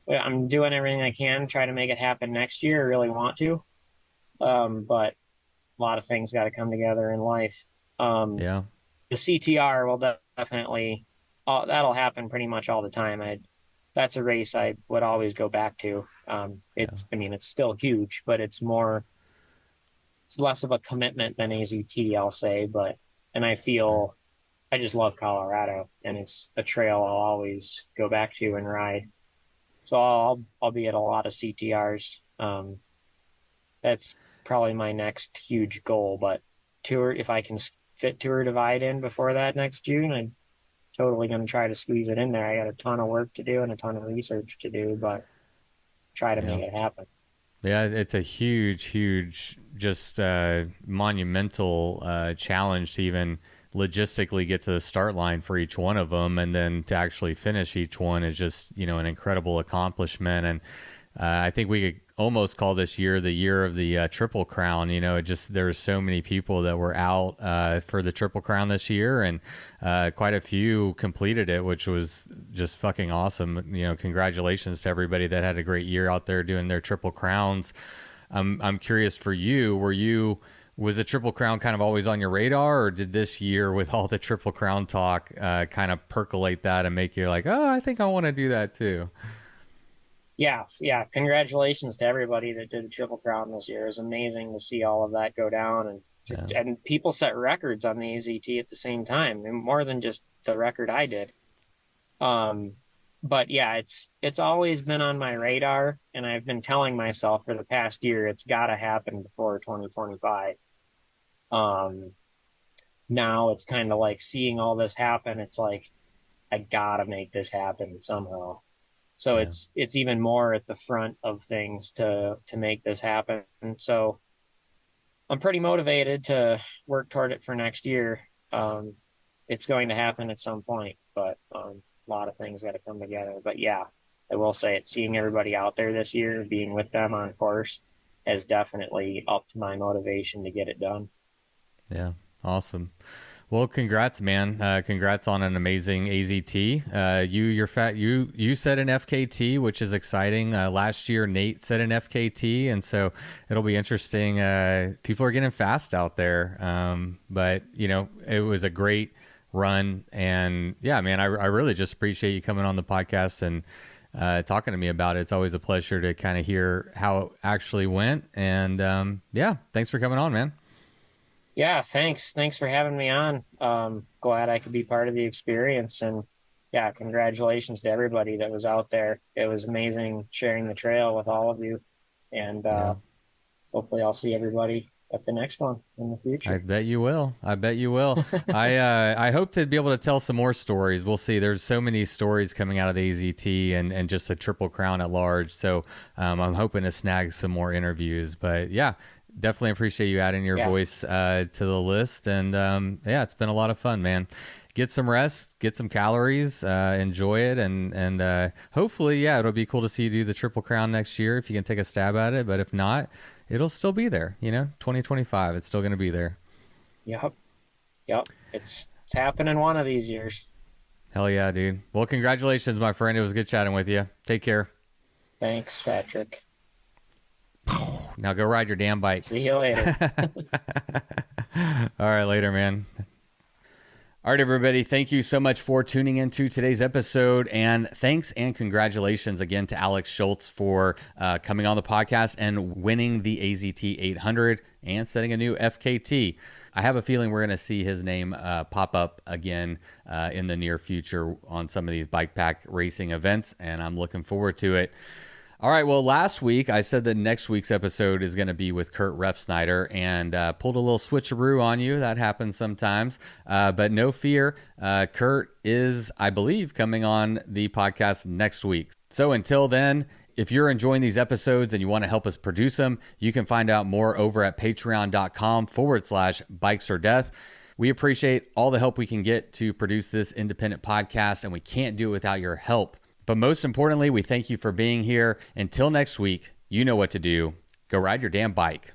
I'm doing everything I can to try to make it happen next year. I really want to, but a lot of things got to come together in life. Um, Yeah. the CTR will definitely that'll happen pretty much all the time. That's a race I would always go back to. Yeah. I mean, it's still huge, but it's less of a commitment than AZT, I'll say. And I Sure. feel I just love Colorado, and it's a trail I'll always go back to and ride. So I'll be at a lot of CTRs. That's probably my next huge goal. But tour, if I can fit Tour Divide in before that next June, I'm totally going to try to squeeze it in there. I got a ton of work to do and a ton of research to do, but try to Yeah. make it happen. Yeah, it's a huge, huge, just monumental challenge to even logistically get to the start line for each one of them, and then to actually finish each one is just an incredible accomplishment. And I think we could almost call this year the year of the Triple Crown. It just there were so many people that were out for the Triple Crown this year, and quite a few completed it, which was just fucking awesome. Congratulations to everybody that had a great year out there doing their Triple Crowns. I'm curious for you, was the Triple Crown kind of always on your radar, or did this year with all the Triple Crown talk kind of percolate that and make you like, oh, I think I want to do that too? Yeah, yeah. Congratulations to everybody that did the Triple Crown this year. It was amazing to see all of that go down, Yeah. and people set records on the AZT at the same time, and more than just the record I did. Um, but yeah, it's always been on my radar, and I've been telling myself for the past year it's got to happen before 2025. Um, now it's kind of like seeing all this happen. It's like I gotta make this happen somehow. So Yeah. it's even more at the front of things to make this happen. So I'm pretty motivated to work toward it for next year. It's going to happen at some point, but a lot of things got to come together. But yeah, I will say it. Seeing everybody out there this year, being with them on course, has definitely upped my motivation to get it done. Yeah. Awesome. Well, congrats, man. Congrats on an amazing AZT. You set an FKT, which is exciting. Last year, Nate set an FKT, and so it'll be interesting. People are getting fast out there, but it was a great run, and yeah, man, I really just appreciate you coming on the podcast and talking to me about it. It's always a pleasure to kind of hear how it actually went, and yeah, thanks for coming on, man. Yeah, thanks. Thanks for having me on. Glad I could be part of the experience. And yeah, congratulations to everybody that was out there. It was amazing sharing the trail with all of you. And Yeah. hopefully I'll see everybody at the next one in the I future. bet you will. I bet you will. I hope to be able to tell some more stories. We'll see. There's so many stories coming out of the AZT and just a Triple Crown at large. So I'm hoping to snag some more interviews. But yeah, definitely appreciate you adding your Yeah. voice to the list. And yeah, it's been a lot of fun, man. Get some rest, get some calories, enjoy it, and hopefully, yeah, it'll be cool to see you do the Triple Crown next year if you can take a stab at it. But if not, it'll still be there. 2025, it's still going to be there. Yep. Yep. It's happening one of these years. Hell yeah, dude. Well, congratulations, my friend. It was good chatting with you. Take care. Thanks, Patrick. Now go ride your damn bike. See you later. All right, later, man. All right, everybody. Thank you so much for tuning into today's episode. And thanks and congratulations again to Alex Schultz for coming on the podcast and winning the AZT 800 and setting a new FKT. I have a feeling we're going to see his name pop up again in the near future on some of these bike pack racing events, and I'm looking forward to it. All right. Well, last week I said that next week's episode is going to be with Kurt Refsnyder and pulled a little switcheroo on you. That happens sometimes. But no fear. Kurt is, I believe, coming on the podcast next week. So until then, if you're enjoying these episodes and you want to help us produce them, you can find out more over at patreon.com/bikes or death. We appreciate all the help we can get to produce this independent podcast, and we can't do it without your help. But most importantly, we thank you for being here. Until next week, you know what to do. Go ride your damn bike.